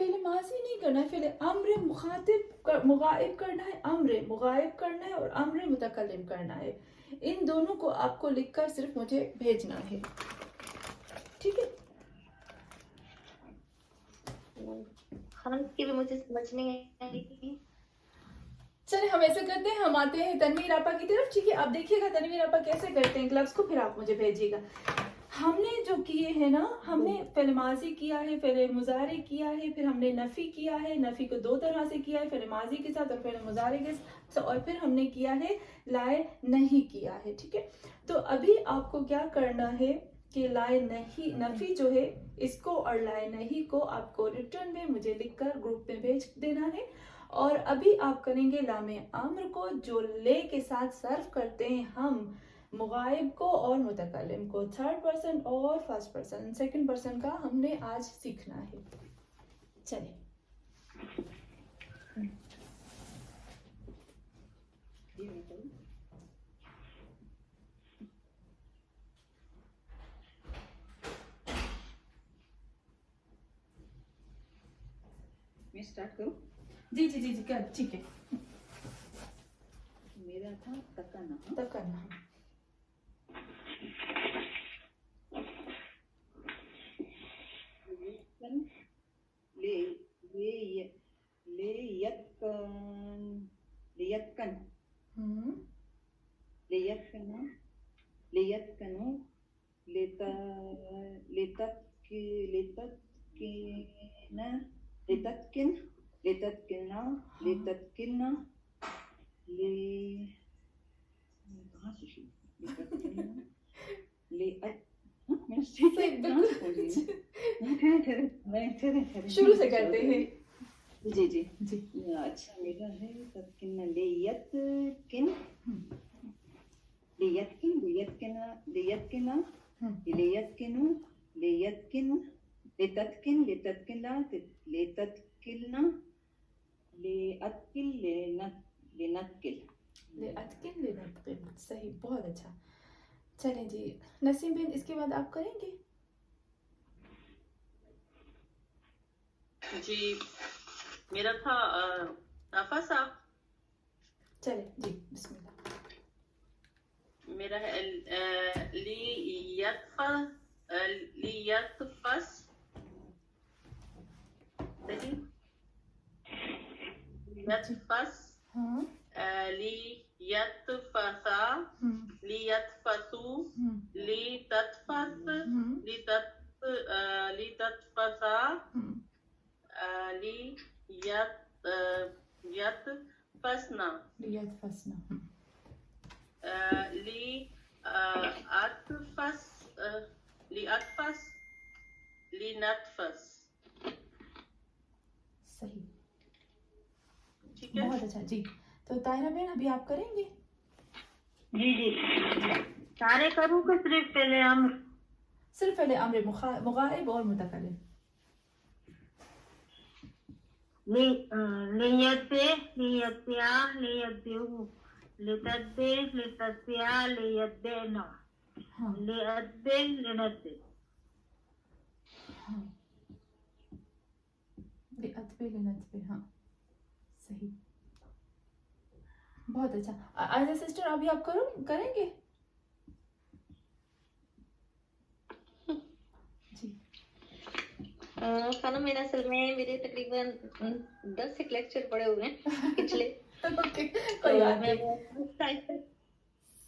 فعل ماضی نہیں کرنا ہے, فعل امر مخاطب مغائب کرنا ہے, امر مغائب کرنا ہے اور امر متکلم کرنا ہے. ان دونوں کو آپ کو لکھ کر صرف مجھے بھیجنا ہے, ٹھیک ہے؟ خان کی بھی مجھے سمجھ نہیں آئی. چلے ہم ایسے کرتے ہیں, ہم آتے ہیں تنویر آپا کی طرف, ٹھیک ہے؟ آپ دیکھیے گا تنویر آپا کیسے کرتے ہیں لفظ کو, پھر آپ مجھے بھیجیے گا. ہم نے جو کیے ہیں نا, ہم نے فعل ماضی کیا ہے, فعل مضارع کیا ہے, پھر ہم نے نفی کیا ہے. نفی کو دو طرح سے کیا ہے, فعل ماضی کے ساتھ اور فعل مضارع کے ساتھ, اور پھر ہم نے کیا ہے لائے نہیں کیا ہے, ٹھیک ہے؟ تو ابھی آپ کو کیا کرنا ہے کہ لائے نہیں نفی جو ہے اس کو اور لائے نہیں کو آپ کو ریٹرن میں مجھے لکھ کر گروپ میں بھیج دینا ہے. اور ابھی آپ کریں گے لام امر کو, جو لے کے ساتھ صرف کرتے ہیں ہم مغائب کو اور متکلم کو, تھرڈ پرسن اور فرسٹ پرسن, سیکنڈ پرسن کا ہم نے آج سیکھنا ہے. چلیں میں اسٹارٹ کروں. جی جی جی جی کر, ٹھیک ہے. میرا تھا تکنا, تب کرنا شروع سے کرتے ہیں. جی جی جی اچھا, میرا ہے تتکن لیت کن لیت کن لیت کنا لیت کنا لیت کنو لیت کن لیتت کن لیتت کلا لیتت کلنا لیتکل لینتکل لأتقن لنتقن. صحیح, بہت اچھا. چلیں جی نسیم بہن, اس کے بعد آپ کریں گے. جی میرا تھا نفسا. چلیں جی بسم اللہ. میرا ہے لیتفس. صحیح, لیتفس, ہاں لیتفسا, لیتفسو, لیتتفس, لیتتفسا, لیتفسنا, لیتفسنا, لیتفس, لینتفس. صحیح, ٹھیک ہے. بہت اچھا. جی تو طاہرہ بہن ابھی آپ کریں گے. جی جی سارے کروں کہ صرف پہلے ہم صرف فعل امر مغائب اور متکلم. لیتے لیتیا لیتیو لیتدے لیتسیا لیتدینا ہاں لیتدے لینتدے. ہاں لأتبے لنتبے. ہاں صحیح, بہت اچھا. آئزہ سسٹر ابھی آپ کریں گے. جی خانم میرا اصل میں میرے تقریباً 10 ایک لیکچر پڑے ہوئے ہیں پچھلے. کوئی بات میں نہیں.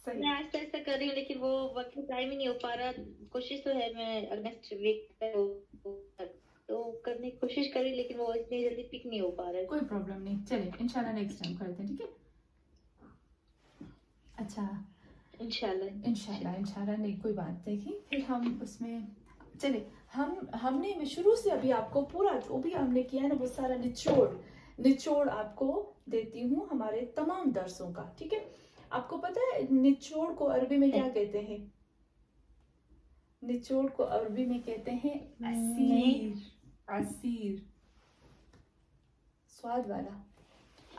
میں آہستہ آہستہ کر رہی ہوں, لیکن وہ وقت ٹائم ہی نہیں ہو پا رہا. کوشش تو ہے میں نیکسٹ ویک تو کرنے کی کوشش کری, لیکن وہ اتنی جلدی پک نہیں ہو پا رہا ہے. کوئی پرابلم نہیں, چلیں انشاءاللہ نیکسٹ ٹائم کرتے ہیں, ٹھیک ہے. اچھا انشاءاللہ نہیں کوئی بات. دیکھیں پھر ہم اس میں چلے, ہم نے شروع سے ابھی آپ کو پورا جو بھی ہم نے کیا ہے نا وہ سارا نچوڑ آپ کو دیتی ہوں ہمارے تمام درسوں کا, ٹھیک ہے. آپ کو پتہ ہے نچوڑ کو عربی میں کیا کہتے ہیں؟ نچوڑ کو عربی میں کہتے ہیں عصیر, سواد والا.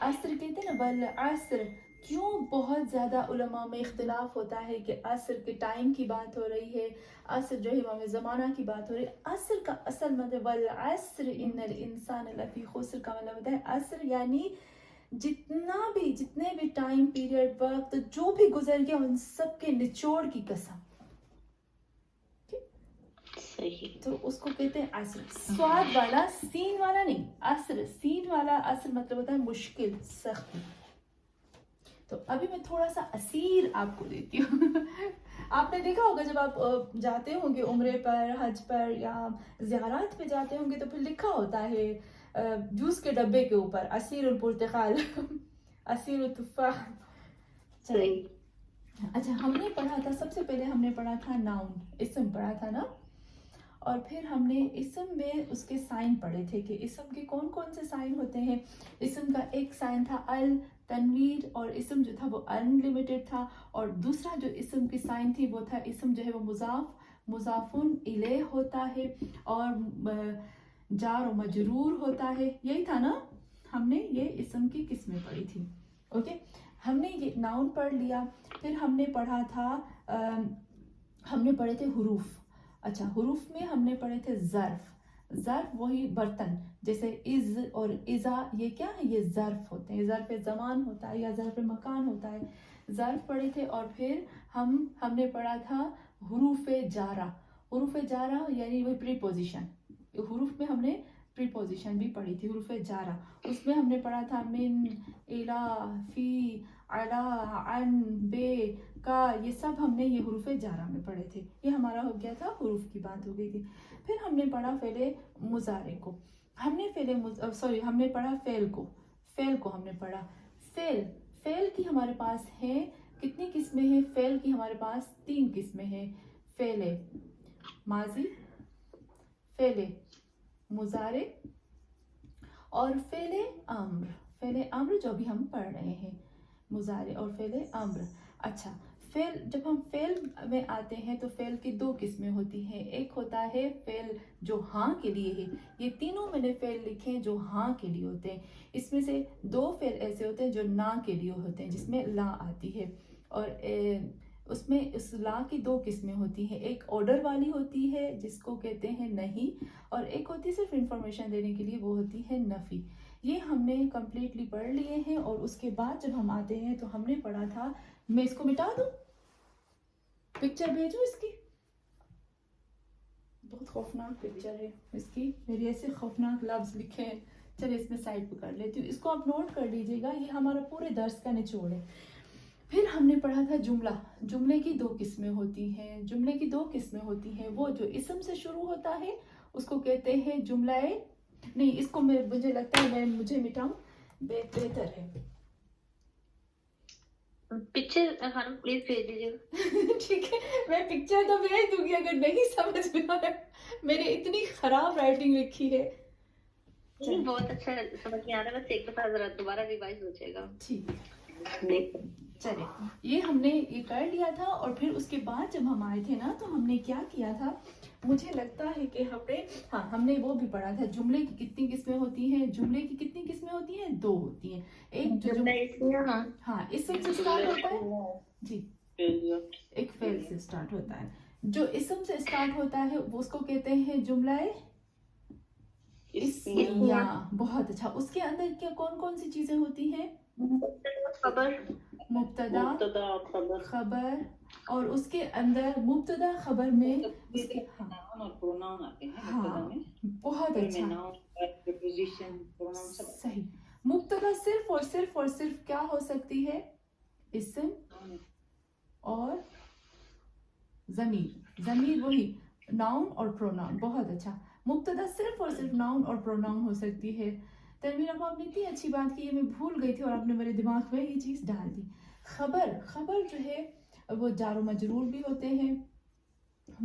عصر کہتے ہیں نا, بل عصر, کیوں بہت زیادہ علماء میں اختلاف ہوتا ہے کہ عصر کے ٹائم کی بات ہو رہی ہے، عصر جو ہے امام زمانہ کی بات ہو رہی ہے. عصر کا اصل مطلب والعصر ان الانسان لفی خسر کا مطلب ہوتا ہے عصر یعنی جتنے بھی ٹائم پیریڈ وقت جو بھی گزر گیا ان سب کے نچوڑ کی قسم. صحیح. تو اس کو کہتے ہیں عصر. سواد والا سین والا نہیں، عصر سین والا عصر مطلب ہوتا ہے مشکل سخت. تو ابھی میں تھوڑا سا اسیر آپ کو دیتی ہوں. آپ نے دیکھا ہوگا جب آپ جاتے ہوں گے عمرے پر، حج پر یا زیارات پہ جاتے ہوں گے تو پھر لکھا ہوتا ہے جوس کے ڈبے کے اوپر عصیر الپرتقال، عصیر التفاح. صحیح. اچھا ہم نے پڑھا تھا، سب سے پہلے ہم نے پڑھا تھا ناؤن، اسم پڑھا تھا نا، اور پھر ہم نے اسم میں اس کے سائن پڑھے تھے کہ اسم کے کون کون سے سائن ہوتے ہیں. اسم کا ایک سائن تھا تنویر، اور اسم جو تھا وہ انلمیٹڈ تھا، اور دوسرا جو اسم کی سائن تھی وہ تھا اسم جو ہے وہ مضافن الیہ ہوتا ہے اور جار و مجرور ہوتا ہے. یہی تھا نا، ہم نے یہ اسم کی قسمیں پڑھی تھی. اوکے ہم نے یہ ناؤن پڑھ لیا. پھر ہم نے پڑھا تھا ہم نے پڑھے تھے حروف. اچھا حروف میں ہم نے پڑھے تھے ظرف. ظرف وہی برتن، جیسے از اور ازا، یہ کیا ہے؟ یہ ظرف ہوتے ہیں. ظرف زمان ہوتا ہے یا ظرف مکان ہوتا ہے. ظرف پڑھے تھے. اور پھر ہم نے پڑھا تھا حروف جارہ. حروف جارہ یعنی وہ پری پوزیشن. حروف میں ہم نے پری پوزیشن بھی پڑھی تھی. حروف جارہ اس میں ہم نے پڑھا تھا من، الا، فی، علا، عن، بے، کا، یہ سب ہم نے یہ حروف جارہ میں پڑھے تھے. یہ ہمارا ہو گیا تھا حروف کی بات ہو گئی تھی. پھر ہم نے پڑھا فعل مضارع کو. ہم نے پڑھا فعل کو. فعل کو ہم نے پڑھا. فعل کی ہمارے پاس ہے کتنی قسمیں ہیں؟ فعل کی ہمارے پاس 3 قسمیں ہیں. فعل ماضی، فعل مضارع اور فعل امر. فعل امر جو بھی ہم پڑھ رہے ہیں، مضارع اور فعل امر. اچھا فعل، جب ہم فعل میں آتے ہیں تو فعل کی 2 قسمیں ہوتی ہیں. ایک ہوتا ہے فعل جو ہاں کے لیے ہے. یہ تینوں میں نے فعل لکھے ہیں جو ہاں کے لیے ہوتے ہیں. اس میں سے 2 فعل ایسے ہوتے ہیں جو نا کے لیے ہوتے ہیں، جس میں لا آتی ہے. اور اس میں اس لا کی 2 قسمیں ہوتی ہیں. ایک آرڈر والی ہوتی ہے جس کو کہتے ہیں نہیں، اور ایک ہوتی ہے صرف انفارمیشن دینے کے لیے، وہ ہوتی ہے نفی. یہ ہم نے کمپلیٹلی پڑھ لیے ہیں. اور اس کے بعد جب ہم آتے ہیں تو ہم نے پڑھا تھا، میں اس کو مٹا دوں، پکچر بھیجو اس کی، بہت خوفناک پکچر ہے اس کی، میرے ایسے خوفناک لفظ لکھے ہیں. چلے اس میں سائڈ پہ کر لیتی ہوں. اس کو آپ نوٹ کر لیجیے گا، یہ ہمارا پورے درس کا نچوڑ ہے. پھر ہم نے پڑھا تھا جملہ. جملے کی 2 قسمیں ہوتی ہیں. جملے کی 2 قسمیں ہوتی ہیں. وہ جو اسم سے شروع ہوتا ہے اس کو کہتے ہیں جملہ، نہیں اس کو مجھے لگتا ہے مجھے مٹاؤں بہتر ہے. پکچر خانم پلیز بھیج دیجیے. ٹھیک ہے میں پکچر تو بھیج دوں گی اگر نہیں سمجھ میں آئے. میں نے اتنی خراب رائٹنگ لکھی ہے. بہت اچھا سمجھ میں آ رہا ہے، بس ایک دفعہ ذرا دوبارہ ریوائز ہو جائے گا. ٹھیک ہے چلے یہ ہم نے یہ کر لیا تھا. اور پھر اس کے بعد جب ہم آئے تھے نا تو ہم نے کیا کیا تھا، مجھے لگتا ہے کہ ہم نے وہ بھی پڑھا تھا جملے کی کتنی قسمیں ہوتی ہیں. جملے کی کتنی قسمیں ہوتی ہیں؟ 2 ہوتی ہیں. ایک جو اسم سے اسٹارٹ ہوتا ہے، جی ایک فعل سے اسٹارٹ ہوتا ہے. جو اسم سے اسٹارٹ ہوتا ہے اس کو کہتے ہیں جملہ اسمیہ. بہت اچھا. اس کے اندر کیا کون کون سی چیزیں ہوتی ہیں؟ مبتدا خبر، اور اس کے اندر مبتدا خبر میں بہت اچھا صحیح. مبتدا صرف اور صرف کیا ہو سکتی ہے؟ اسم اور ضمیر وہی ناؤن اور پروناؤن. بہت اچھا. مبتدا صرف اور صرف ناؤن اور پروناؤن ہو سکتی ہے. تنویر اب آپ نے اتنی اچھی بات کی ہے، میں بھول گئی تھی اور آپ نے میرے دماغ میں یہ چیز ڈال دی. خبر جو ہے وہ جار و مجرور بھی ہوتے ہیں،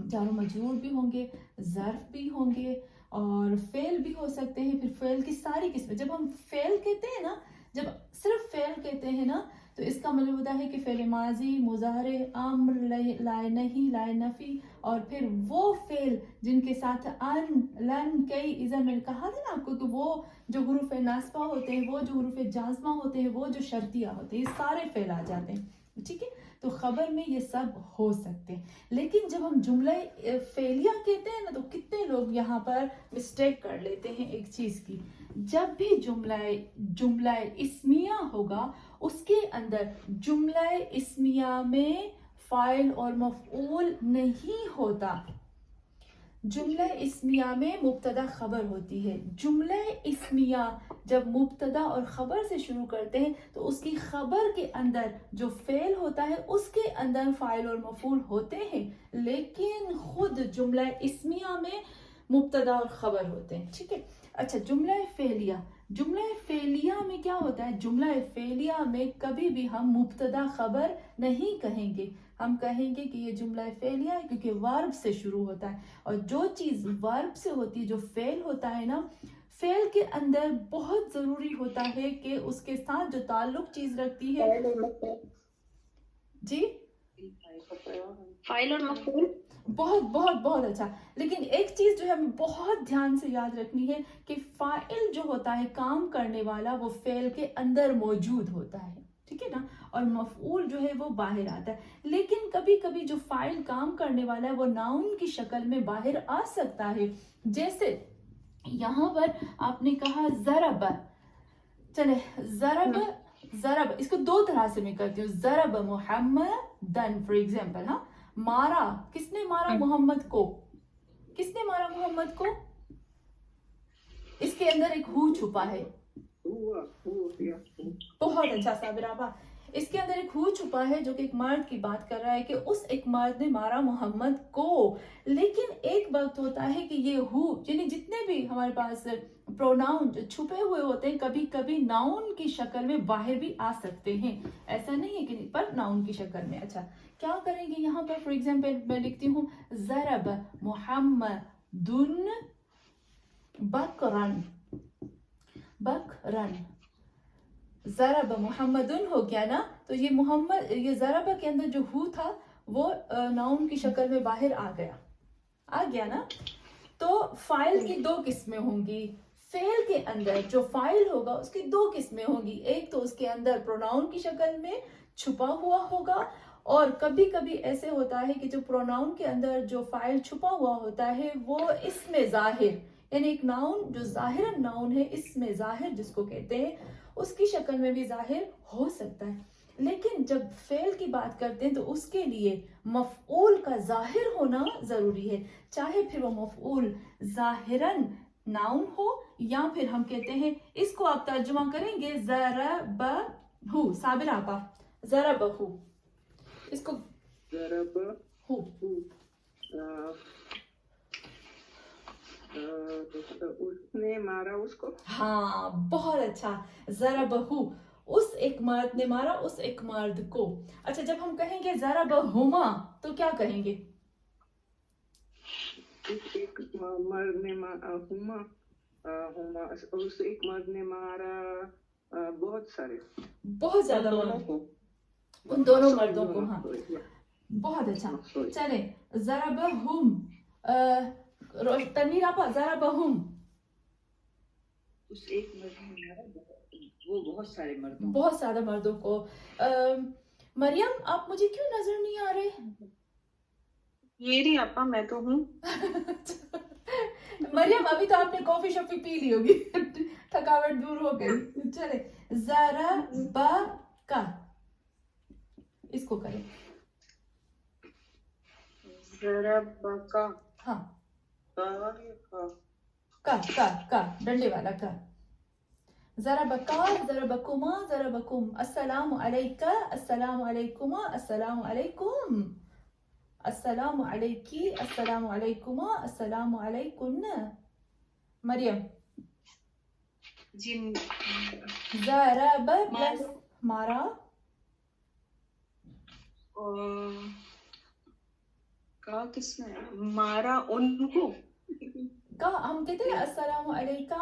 جار و مجرور بھی ہوں گے، ظرف بھی ہوں گے اور فعل بھی ہو سکتے ہیں. پھر فعل کی ساری قسمیں، جب ہم فعل کہتے ہیں نا، جب صرف فعل کہتے ہیں نا تو اس کا مطلب ہوتا ہے کہ فعل ماضی، مضارع، امر، لائے نہیں، لائے نفی، اور پھر وہ فعل جن کے ساتھ ان، لن، کئی، اذا، میں نے کہا تھا نا آپ کو کہ وہ جو حروف ناصبہ ہوتے ہیں، وہ جو حروف جازمہ ہوتے ہیں، وہ جو شرطیہ ہوتے ہیں، یہ سارے فعل آ جاتے ہیں، ٹھیک ہے. تو خبر میں یہ سب ہو سکتے ہیں. لیکن جب ہم جملہ فعلیہ کہتے ہیں نا تو کتنے لوگ یہاں پر مسٹیک کر لیتے ہیں ایک چیز کی. جب بھی جملہ اسمیہ ہوگا اس کے اندر جملہ اسمیہ میں فاعل اور مفعول نہیں ہوتا. جملہ اسمیہ میں مبتدا خبر ہوتی ہے. جملہ اسمیہ جب مبتدا اور خبر سے شروع کرتے ہیں تو اس کی خبر کے اندر جو فعل ہوتا ہے اس کے اندر فاعل اور مفعول ہوتے ہیں، لیکن خود جملہ اسمیہ میں مبتدا اور خبر ہوتے ہیں، ٹھیک ہے. اچھا، جملہ فعلیہ میں کیا ہوتا ہے؟ جملہ فعلیہ میں کبھی بھی ہم مبتدا خبر نہیں کہیں گے. ہم کہیں گے کہ یہ جملہ فعلیہ ہے کیونکہ ورب سے شروع ہوتا ہے، اور جو چیز ورب سے ہوتی ہے، جو فعل ہوتا ہے نا، فعل کے اندر بہت ضروری ہوتا ہے کہ اس کے ساتھ جو تعلق چیز رکھتی ہے. جی، فاعل اور مفعول. بہت بہت بہت اچھا. لیکن ایک چیز جو ہے ہمیں بہت دھیان سے یاد رکھنی ہے کہ فاعل جو ہوتا ہے، کام کرنے والا، وہ فعل کے اندر موجود ہوتا ہے، ٹھیک ہے نا، اور مفعول جو ہے وہ باہر آتا ہے. لیکن کبھی کبھی جو فاعل کام کرنے والا ہے وہ ناؤن کی شکل میں باہر آ سکتا ہے. جیسے یہاں پر آپ نے کہا ضرب. چلے ضرب اس کو دو طرح سے میں کرتی ہوں. ضرب محمدن فار ایگزامپل. ہاں، مارا، کس نے مارا محمد کو؟ کس نے مارا محمد کو؟ اس کے اندر ایک ہو چھپا ہے. بہت اچھا صابر آبا. اس کے اندر ایک ہو چھپا ہے جو کہ ایک مرد کی بات کر رہا ہے کہ اس ایک مرد نے مارا محمد کو. لیکن ایک وقت ہوتا ہے کہ یہ ہو، یعنی جتنے بھی ہمارے پاس پروناؤن جو چھپے ہوئے ہوتے ہیں کبھی کبھی ناؤن کی شکل میں باہر بھی آ سکتے ہیں. ایسا نہیں ہے کہ پر ناؤن کی شکل میں. اچھا، کیا کریں گے یہاں پر؟ فار ایگزامپل میں لکھتی ہوں ضرب محمدن بکرن. ضرب محمدن ہو گیا نا، تو یہ محمد، یہ ضرب کے اندر جو ہو تھا وہ ناؤن کی شکل میں باہر آ گیا نا. تو فاعل کی دو قسمیں ہوں گی. فعل کے اندر جو فاعل ہوگا اس کی دو قسمیں ہوں گی. ایک تو اس کے اندر پروناؤن کی شکل میں چھپا ہوا ہوگا، اور کبھی کبھی ایسے ہوتا ہے کہ جو پروناؤن کے اندر جو فاعل چھپا ہوا ہوتا ہے وہ اسم ظاہر، یعنی ایک ناؤن جو ظاہراً ناؤن ہے، اسم ظاہر جس کو کہتے ہیں، اس کی شکل میں بھی ظاہر ہو سکتا ہے. لیکن جب فعل کی بات کرتے ہیں تو اس کے لیے مفعول کا ظاہر ہونا ضروری ہے، چاہے پھر وہ مفعول ظاہراً ناؤن ہو یا پھر ہم کہتے ہیں، اس کو آپ ترجمہ کریں گے ضربہ. صابر آپا، ضربہ، اس کو ضربہ اس نے مارا اس کو. ہاں، بہت اچھا. ضربہ، اس ایک مرد نے مارا اس ایک مرد کو. اچھا، جب ہم کہیں گے ضربہما تو کیا کہیں گے؟ ایک مرد نے اس ایک مرد نے مارا بہت سارے، بہت زیادہ مردوں کو، ان دونوں مردوں کو. ہاں، بہت اچھا. چلیں، ضربہم. تنویر آپا، ضربہم. اس ایک مرد نے مارا وہ بہت سارے مردوں، بہت زیادہ مردوں کو. مریم، آپ مجھے کیوں نظر نہیں آ رہے؟ یہ رہی آپا، میں تو ہوں. مریم، ابھی تو آپ نے کافی شافی پی لی ہوگی، تھکاوٹ دور ہو گئی. چلے، ضربک، اس کو کریں. ضربک، ہاں، کا، کا ڈنڈے والا کا. ضربکا، ضربکما، ضربکم. السلام علیکہ، السلام علیکما، السلام علیکم. السلام علیکی، السلام علیکما، السلام علیکن. مریم، جی، ضرب پلس مارا، کا کس نے مارا ان کو؟ کا ہم کہتے ہیں السلام علیکہ،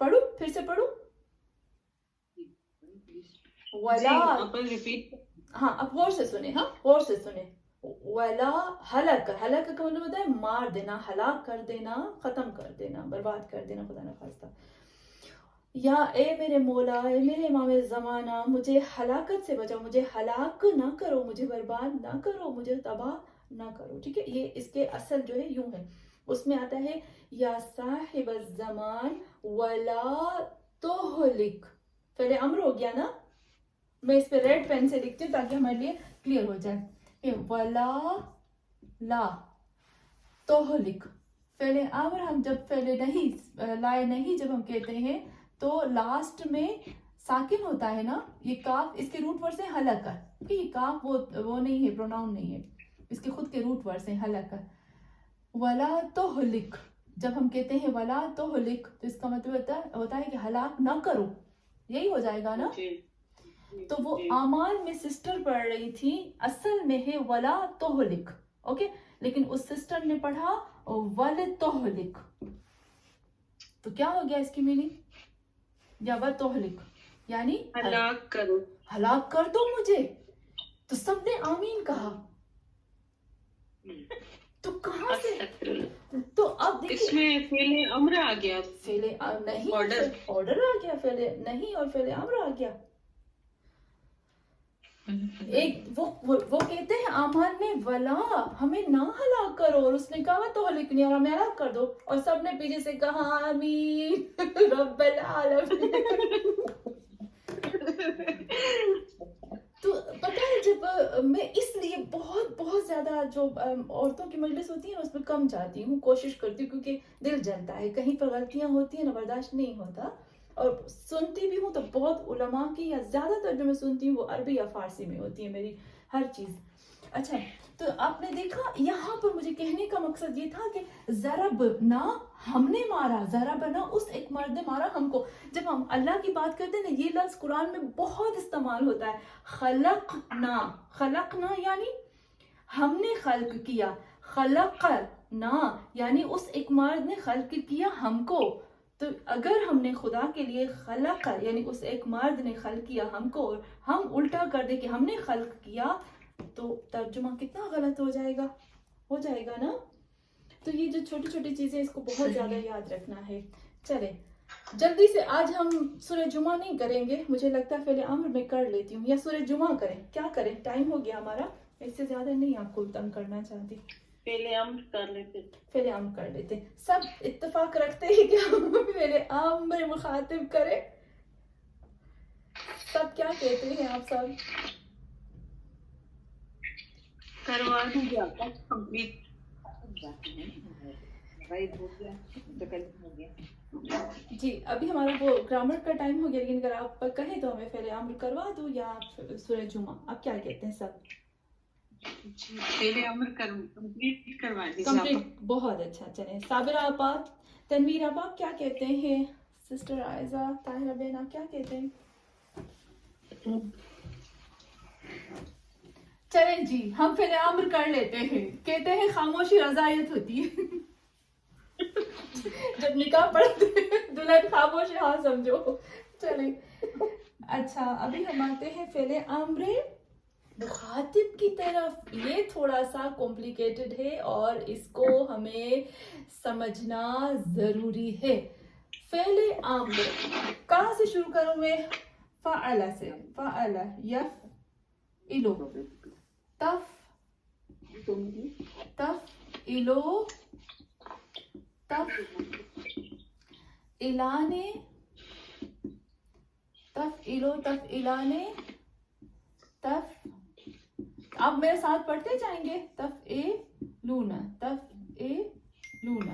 پڑھو پھر سے پڑھو. ولا اپن ریپیٹ. ہاں اب غور سے سنیں, ہاں غور سے سنیں. ولا ہلاک, ہلاک کا مطلب ہوتا ہے مار دینا, ہلاک کر دینا, ختم کر دینا, برباد کر دینا, خدا نہ خواستہ. یا اے میرے مولا, اے میرے امام زمانہ, مجھے ہلاکت سے بچاؤ, مجھے ہلاک نہ کرو, مجھے برباد نہ کرو, مجھے تباہ نہ کرو. ٹھیک ہے, یہ اس کے اصل جو ہے یوں ہے. اس میں آتا ہے یا صاحب الزمان ولا تہلک. پہلے امر ہو گیا نا, میں اس پہ ریڈ پین سے لکھتی ہوں تاکہ ہمارے لیے کلیئر ہو جائے. ولا لا تہلک, پہلے امر ہم جب پہلے نہیں لائے نہیں جب ہم کہتے ہیں تو لاسٹ میں ساکن ہوتا ہے نا, یہ کاف اس کے روٹ ورڈ سے ہلاک ہے. یہ کاف وہ نہیں ہے, پروناؤن نہیں ہے, اس کے خود کے روٹ ورڈ سے ہلاک. ولا تہلک, جب ہم کہتے ہیں ولا تہلک تو اس کا مطلب ہوتا ہے کہ ہلاک نہ کرو, یہی ہو جائے گا نا. تو وہ اعمال میں سسٹر پڑھ رہی تھی, اصل میں ہے ولا تہلک, اوکے, لیکن اس سسٹر نے پڑھا ول تہلک. تو کیا ہو گیا اس کی میننگ, یا ول تہلک یعنی ہلاک کرو, ہلاک کر دو مجھے. تو سب نے آمین کہا. تو کہاں سے, تو اب اس دیکھیے میں فعل امر آ گیا, فعل نہیں, Order. آرڈر آ گیا, فعل نہیں اور فعل امر آ گیا. ایک وہ کہتے ہیں اعمال میں ولا ہمیں نہ ہلاک کرو, اور اس نے کہا تو ہلکنی اور ہمیں ہلاک کر دو, اور سب نے پیچھے سے کہا آمین رب العالمین. تو پتہ ہے جب میں اس لیے بہت زیادہ جو عورتوں کی مجلس ہوتی ہے نا اس میں کم جاتی ہوں, کوشش کرتی ہوں, کیونکہ دل جلتا ہے, کہیں پر غلطیاں ہوتی ہیں نا برداشت نہیں ہوتا. اور سنتی بھی ہوں تو بہت علماء کی یا زیادہ تر جو میں سنتی ہوں وہ عربی یا فارسی میں ہوتی ہے میری ہر چیز. اچھا, تو آپ نے دیکھا یہاں پر مجھے کہنے کا مقصد یہ تھا کہ ضرب نہ ہم نے مارا, ضرب نہ اس ایک مرد نے مارا ہم کو. جب ہم اللہ کی بات کرتے ہیں نا, یہ لفظ قرآن میں بہت استعمال ہوتا ہے, خلقنا, خلقنا یعنی ہم نے خلق کیا, خلقنا یعنی اس ایک مرد نے خلق کیا ہم کو. تو اگر ہم نے خدا کے لیے خلق یعنی اس ایک مرد نے خلق کیا ہم کو, اور ہم الٹا کر دے کہ ہم نے خلق کیا, تو ترجمہ کتنا غلط ہو جائے گا نا. تو یہ جو چھوٹی چھوٹی چیزیں اس کو بہت زیادہ یاد رکھنا ہے. چلے جلدی سے, آج ہم سورہ جمعہ نہیں کریں گے, مجھے لگتا ہے فعل امر میں کر لیتی ہوں, یا سورہ جمعہ کریں, کیا کریں, ٹائم ہو گیا ہمارا, اس سے زیادہ نہیں آپ کو تنگ کرنا چاہتی. فعل امر کر لیتے, فعل امر کر لیتے. سب اتفاق رکھتے ہیں کہ ہم فعل امر مخاطب کریں, سب کیا کہتے ہیں آپ سب؟ کروا دیا کمپلیٹ. جی ابھی ہمارا وہ گرامر کا ٹائم ہو گیا, لیکن اگر آپ کہیں تو ہمیں فعل امر کروا دوں, یا آپ سورہ جمعہ, آپ کیا کہتے ہیں سب؟ فعل امر کمپلیٹ کروا دیجیے. کمپلیٹ, بہت اچھا. چلیں صابرہ آپا, تنویر آپا, آپ کیا کہتے ہیں؟ سسٹر عائزہ, طاہرہ بہن, آپ کیا کہتے ہیں؟ چلیں جی, ہم فعل امر کر لیتے ہیں. کہتے ہیں خاموشی رضایت ہوتی ہے. جب نکاح پڑھتے دلہن خاموش, ہاں سمجھو. چلیں اچھا, ابھی ہم آتے ہیں فعل امر مخاطب کی طرف. یہ تھوڑا سا کمپلیکیٹڈ ہے اور اس کو ہمیں سمجھنا ضروری ہے. فعل امر کہاں سے شروع کروں میں؟ فعل سے. فعل یفعلو, تفعلو, تفعلانے, تفعلو, تفعلانے, آپ میرے ساتھ پڑھتے جائیں گے. تفعلون, تفعلون.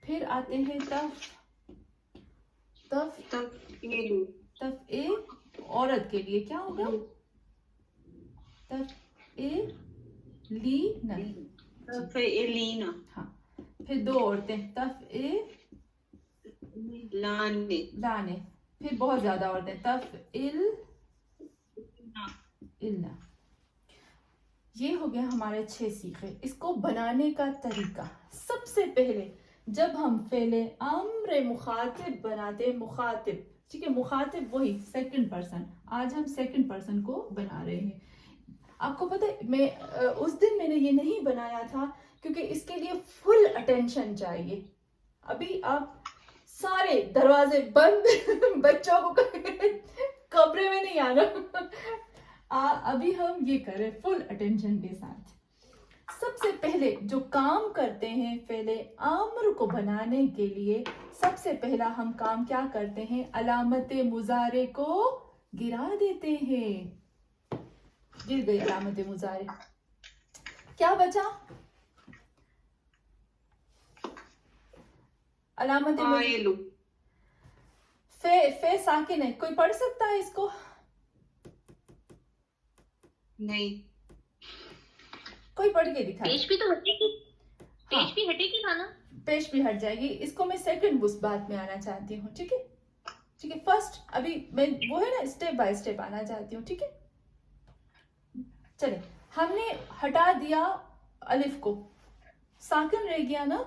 پھر آتے ہیں تفعیل عورت کے لیے کیا ہوگا؟ تفعیلین. ہاں, پھر دو عورتیں, تفعیلانے. پھر بہت زیادہ عورتیں, تفعیلنا. یہ ہو گیا ہمارے 6 صیغے. اس کو بنانے کا طریقہ, سب سے پہلے جب ہم فعل امر مخاطب بناتے ہیں، مخاطب، ٹھیک ہے، مخاطب وہی سیکنڈ پرسن، آج ہم سیکنڈ پرسن کو بنا رہے ہیں. آپ کو پتہ ہے میں اس دن میں نے یہ نہیں بنایا تھا کیونکہ اس کے لیے فل اٹینشن چاہیے. ابھی آپ سارے دروازے بند، بچوں کو کمرے میں نہیں آنا. ابھی ہم یہ کر رہے فل اٹینشن کے ساتھ. سب سے پہلے جو کام کرتے ہیں فعل امر کو بنانے کے لیے، سب سے پہلا ہم کام کیا کرتے ہیں؟ علامت مضارع کو گرا دیتے ہیں. گر گئی علامت مضارع. کیا بچا؟ علامت فاعل. فے ساکن ہے. کوئی پڑھ سکتا ہے اس کو؟ نہیں. کوئی پڑھ کے دکھائے. پیش بھی تو ہٹے گی، پیش بھی ہٹے گی نا. پیش بھی ہٹ جائے گی. اس کو میں سیکنڈ اس بات میں آنا چاہتی ہوں. ٹھیک ہے، ٹھیک ہے. فرسٹ ابھی میں وہ ہے نا اسٹیپ بائی اسٹیپ آنا چاہتی ہوں. ٹھیک ہے، چلے. ہم نے ہٹا دیا الف کو، ساکن رہ گیا نا،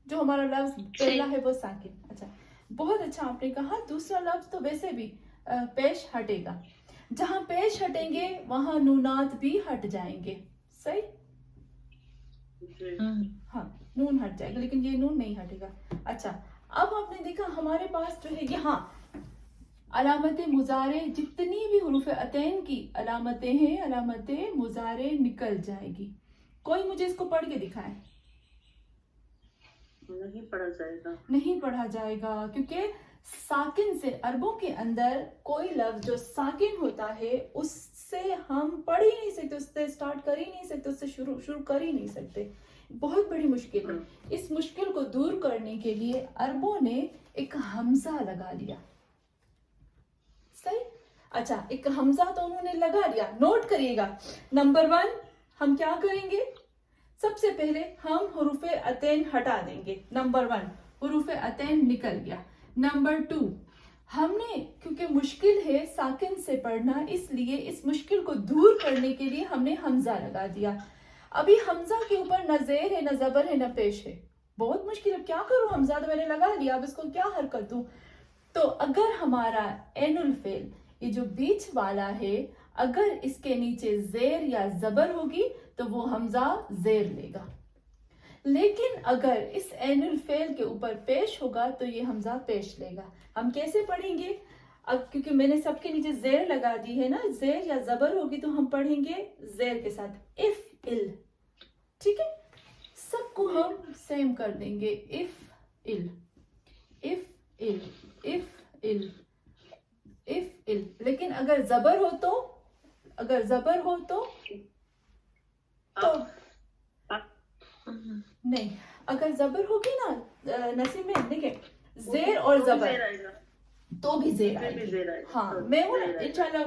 جو ہمارا لفظ پہلا ہے وہ ساکن. اچھا، بہت اچھا آپ نے کہا. دوسرا لفظ تو ویسے بھی پیش ہٹے گا. جہاں پیش ہٹیں گے وہاں نونات بھی ہٹ جائیں گے. صحیح؟ ہاں، نون ہٹ جائے گا لیکن یہ نون نہیں ہٹے گا. اچھا، اب آپ نے دیکھا ہمارے پاس جو ہے یہاں علامت مضارع، جتنی بھی حروف عطین کی علامتیں ہیں، علامت مضارع نکل جائے گی. کوئی مجھے اس کو پڑھ کے دکھائے. نہیں پڑھا جائے گا. نہیں پڑھا جائے گا کیونکہ ساکن سے عربوں کے اندر کوئی لفظ جو ساکن ہوتا ہے اس سے ہم پڑھ ہی نہیں سکتے، اس سے اسٹارٹ کر ہی نہیں سکتے، اس سے شروع کر ہی نہیں سکتے. بہت بڑی مشکل ہے. اس مشکل کو دور کرنے کے لیے عربوں نے ایک حمزہ لگا لیا. صحیح؟ اچھا، ایک حمزہ تو انہوں نے لگا لیا. نوٹ کریے گا. نمبر 1 ہم کیا کریں گے؟ سب سے پہلے ہم حروف عطین ہٹا دیں گے. نمبر 1 حروف عطین نکل گیا. نمبر 2 ہم نے کیونکہ مشکل ہے ساکن سے پڑھنا، اس لیے اس مشکل کو دور کرنے کے لیے ہم نے حمزہ لگا دیا. ابھی حمزہ کے اوپر نہ زیر ہے، نہ زبر ہے، نہ پیش ہے. بہت مشکل ہے. کیا کروں؟ حمزہ تو میں نے لگا لیا، اب اس کو کیا حرکت دوں؟ تو اگر ہمارا عین الفعل یہ جو بیچ والا ہے، اگر اس کے نیچے زیر یا زبر ہوگی تو وہ حمزہ زیر لے گا. لیکن اگر اس عین الفعل کے اوپر پیش ہوگا تو یہ حمزہ پیش لے گا. ہم کیسے پڑھیں گے؟ اب کیونکہ میں نے سب کے نیچے زیر لگا دی ہے نا، زیر یا زبر ہوگی تو ہم پڑھیں گے زیر کے ساتھ اف ال. ٹھیک ہے، سب کو ہم سیم کر دیں گے. اف ال، اف ال، اف ال، اف ال. لیکن اگر زبر ہو تو، اگر زبر ہو تو نہیں. اگر زبر ہوگی نا نسیم میں دیکھیں، زیر اور زبر تو بھی زیر آئے گی. ہاں، میں وہ انشاءاللہ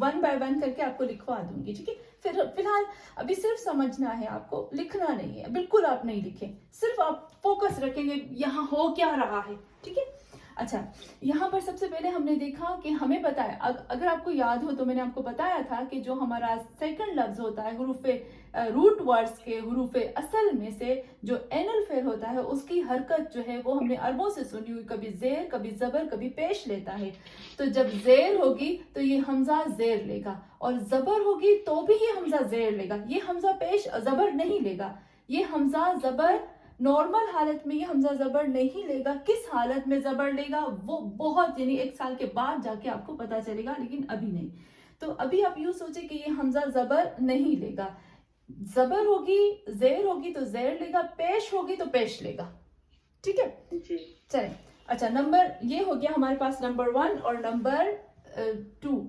1 by 1 کر کے آپ کو لکھوا دوں گی. ٹھیک ہے، فی الحال ابھی صرف سمجھنا ہے آپ کو، لکھنا نہیں ہے. بالکل آپ نہیں لکھیں، صرف آپ فوکس رکھیں گے یہاں ہو کیا رہا ہے. ٹھیک ہے. اچھا، یہاں پر سب سے پہلے ہم نے دیکھا کہ ہمیں بتایا، اگر آپ کو یاد ہو تو میں نے آپ کو بتایا تھا کہ جو ہمارا سیکنڈ لفظ ہوتا ہے حروف روٹ ورڈز کے حروف اصل میں سے جو عین الفعل ہوتا ہے اس کی حرکت جو ہے وہ ہم نے عربوں سے سنی ہوئی، کبھی زیر، کبھی زبر، کبھی پیش لیتا ہے. تو جب زیر ہوگی تو یہ حمزہ زیر لے گا، اور زبر ہوگی تو بھی یہ حمزہ زیر لے گا. یہ حمزہ پیش زبر نہیں لے گا. یہ حمزہ زبر نارمل حالت میں یہ حمزہ زبر نہیں لے گا. کس حالت میں زبر لے گا وہ بہت، یعنی 1 سال کے بعد جا کے آپ کو پتا چلے گا، لیکن ابھی نہیں. تو ابھی آپ یوں سوچیں کہ یہ حمزہ زبر نہیں لے گا. زبر ہوگی، زیر ہوگی تو زیر لے گا، پیش ہوگی تو پیش لے گا. ٹھیک ہے، چلیں. اچھا، نمبر یہ ہو گیا ہمارے پاس نمبر 1 اور نمبر 3.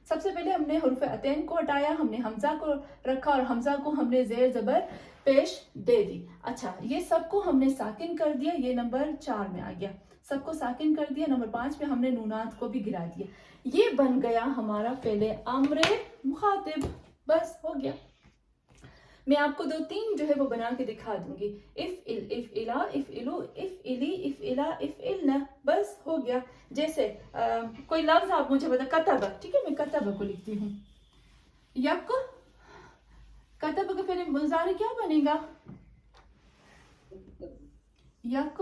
سب سے پہلے ہم نے حروف عطین کو ہٹایا، ہم نے حمزہ کو رکھا اور حمزہ کو ہم نے زیر زبر پیش دے دی. اچھا، یہ سب کو ہم نے ساکن کر دیا. یہ نمبر 4 میں آ گیا. سب کو ساکن کر دیا. نمبر 5 پہ ہم نے نونات کو بھی گرا دیا. یہ بن گیا ہمارا فعل امر مخاطب. بس ہو گیا. میں آپ کو 2-3 جو ہے وہ بنا کے دکھا دوں گی. اف ال، اف الا، اف الو، اف الی، اف الا، اف النا. بس ہو گیا. جیسے کوئی لفظ آپ مجھے بتا، کتب. ٹھیک ہے، میں کتب کو لکھتی ہوں. یک، کتب کا فعل مضارع کیا بنے گا؟ یک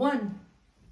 1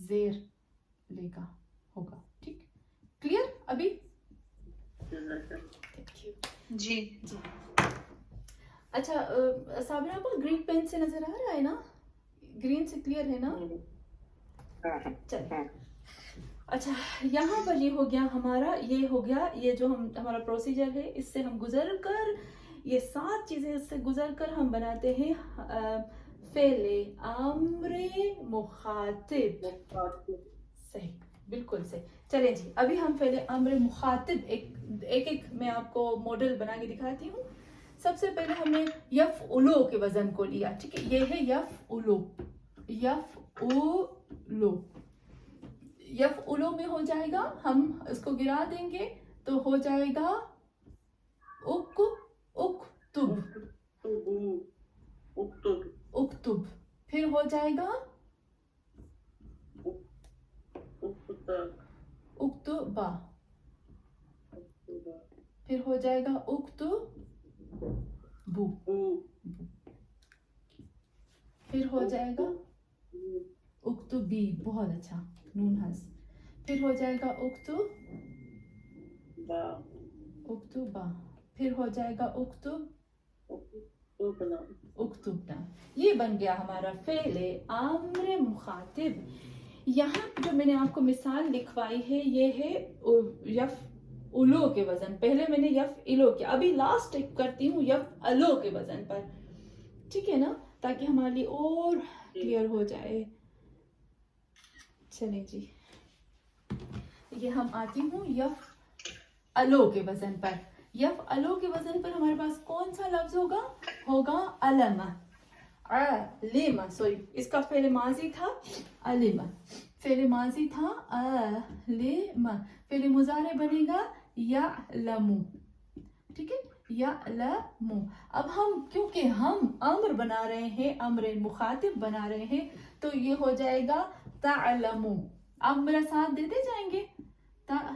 زیر لیگا ہوگا. ٹھیک کلیئر ابھی؟ جی جی اچھا صابرہ آپ گرین پین سے نظر آ رہا ہے نا؟ گرین سے کلیئر ہے نا؟ چل اچھا یہاں پر یہ ہو گیا ہمارا، یہ ہو گیا یہ جو ہمارا پروسیجر ہے، اس سے ہم گزر کر یہ 7 چیزیں اس سے گزر کر ہم بناتے ہیں فعل امر مخاطب. صحیح بالکل صحیح. چلیں جی ابھی ہم فعل امر مخاطب ایک میں آپ کو ماڈل بنا کے دکھاتی ہوں. سب سے پہلے ہم نے یفعلو کے وزن کو لیا. ٹھیک ہے یہ ہے یفعلو. یفعلو یفعلو میں ہو جائے گا، ہم اس کو گرا دیں گے تو ہو جائے گا اکتب. اکتب پھر ہو جائے گا اکتبا، پھر ہو جائے گا اکتبو، پھر ہو جائے گا اکتبی. بہت اچھا نون ہنس. پھر ہو جائے گا اکتبا، پھر ہو جائے گا اکتبنا. یہ بن گیا ہمارا فعل امر مخاطب. یہاں جو میں نے آپ کو مثال لکھوائی ہے یہ ہے یفعلو کے وزن. پہلے میں نے یفعلو کیا، ابھی لاسٹ کرتی ہوں یفعلو کے وزن پر. ٹھیک ہے نا، تاکہ ہمارے لیے اور کلیئر ہو جائے. چلیں جی یہ ہم آتی ہوں یفعلو کے وزن پر. یفعلو کے وزن پر ہمارے پاس کون سا لفظ ہوگا؟ ہوگا علم. علم سوری اس کا فعل ماضی تھا علم، فعل ماضی تھا علم، فعل مضارع بنے گا یعلم. ٹھیک ہے یعلم. اب ہم کیونکہ ہم امر بنا رہے ہیں، امر مخاطب بنا رہے ہیں، تو یہ ہو جائے گا تعلم. آپ میرا ساتھ دیتے جائیں گے؟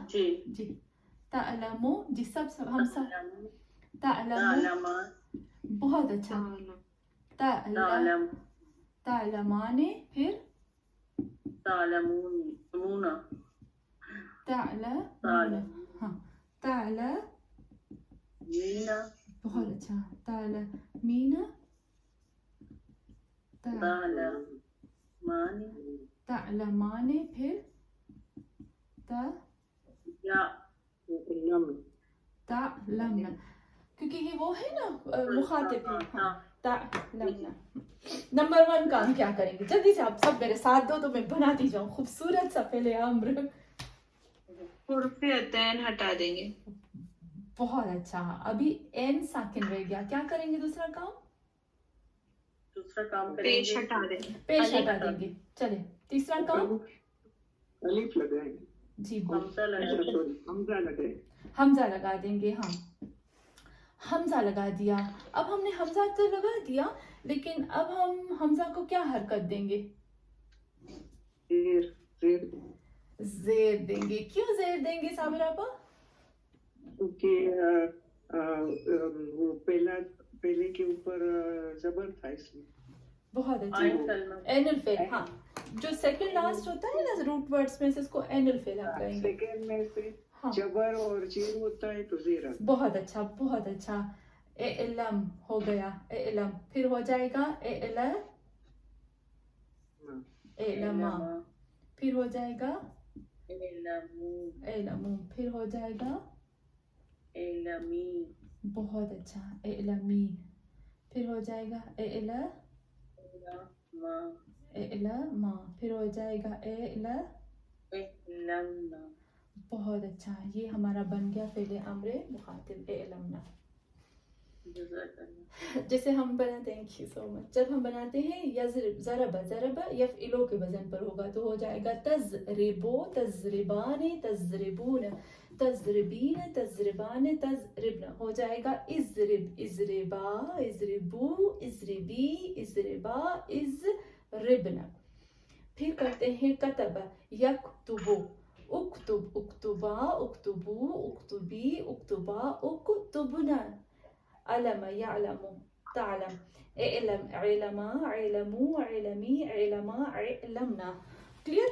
جی تعلم. جی سب ہم سب تعلم. بہت اچھا. تعلمان، پھر تعلمون. ہاں تعلمین. بہت اچھا. تعلمین. تعلمان، پھر تعلمنا، کیونکہ یہ وہ ہے نا مخاطب ہے. ہاں تعلمنا. نمبر 1 کا ہم کیا کریں گے؟ جلدی سے آپ سب میرے ساتھ دو تو میں بناتی جاؤں خوبصورت سا فعل امر. حرف عین ہٹا دیں گے. بہت اچھا. ابھی این ساکن رہ گیا، کیا کریں گے؟ دوسرا کام پیش ہٹا دیں گے. پیش ہٹا دیں گے. چلے تیسرا کام الف لگائیں گے. جی حمزہ لگا دیں گے. ہاں حمزہ لگا دیا. اب ہم نے حمزہ تو لگا دیا، لیکن اب ہم حمزہ کو کیا حرکت دیں گے؟ زیر دیں گے. کیوں زیر دیں گے صابرہ آپا؟ کیونکہ وہ پہلے کے اوپر زبر تھا اس لیے. بہت اچھا. این الفعل. ہاں جو سیکنڈ لاسٹ ہوتا ہے نا روٹ ورڈز میں سے اس کو این الفعل ہم کہیں گے. سیکنڈ میں سے جبر اور زیر ہوتا ہے تو زیر. بہت اچھا بہت اچھا. اعلم ہو گیا. اعلم پھر ہو جائے گا اعلما، پھر ہو جائے گا اعلمو، پھر ہو جائے گا اعلمی. بہت اچھا. اعلمی، پھر ہو جائے گا اعلما، پھر ہو جائے گا اعلمنا. بہت اچھا. یہ ہمارا بن گیا فعل امر مخاطب اعلمنا. جیسے ہم بناتے ہیں تھینک یو سو مچ، جب ہم بناتے ہیں یضرب ضرب یفعلو کے وزن پر ہوگا تو ہو جائے گا تضربو تضربان تضربون تضربین تضربان تضربن. ہو جائے گا اضرب اضربا اضربو اضربی اضربا اضربن. پھر کرتے ہیں کتب یکتبو اکتب اکتبا اکتبو اکتبی اکتبا اکتبنا. علم یعلم تعلم. اعلم علما علمو علمی علما علمنا. کلیئر؟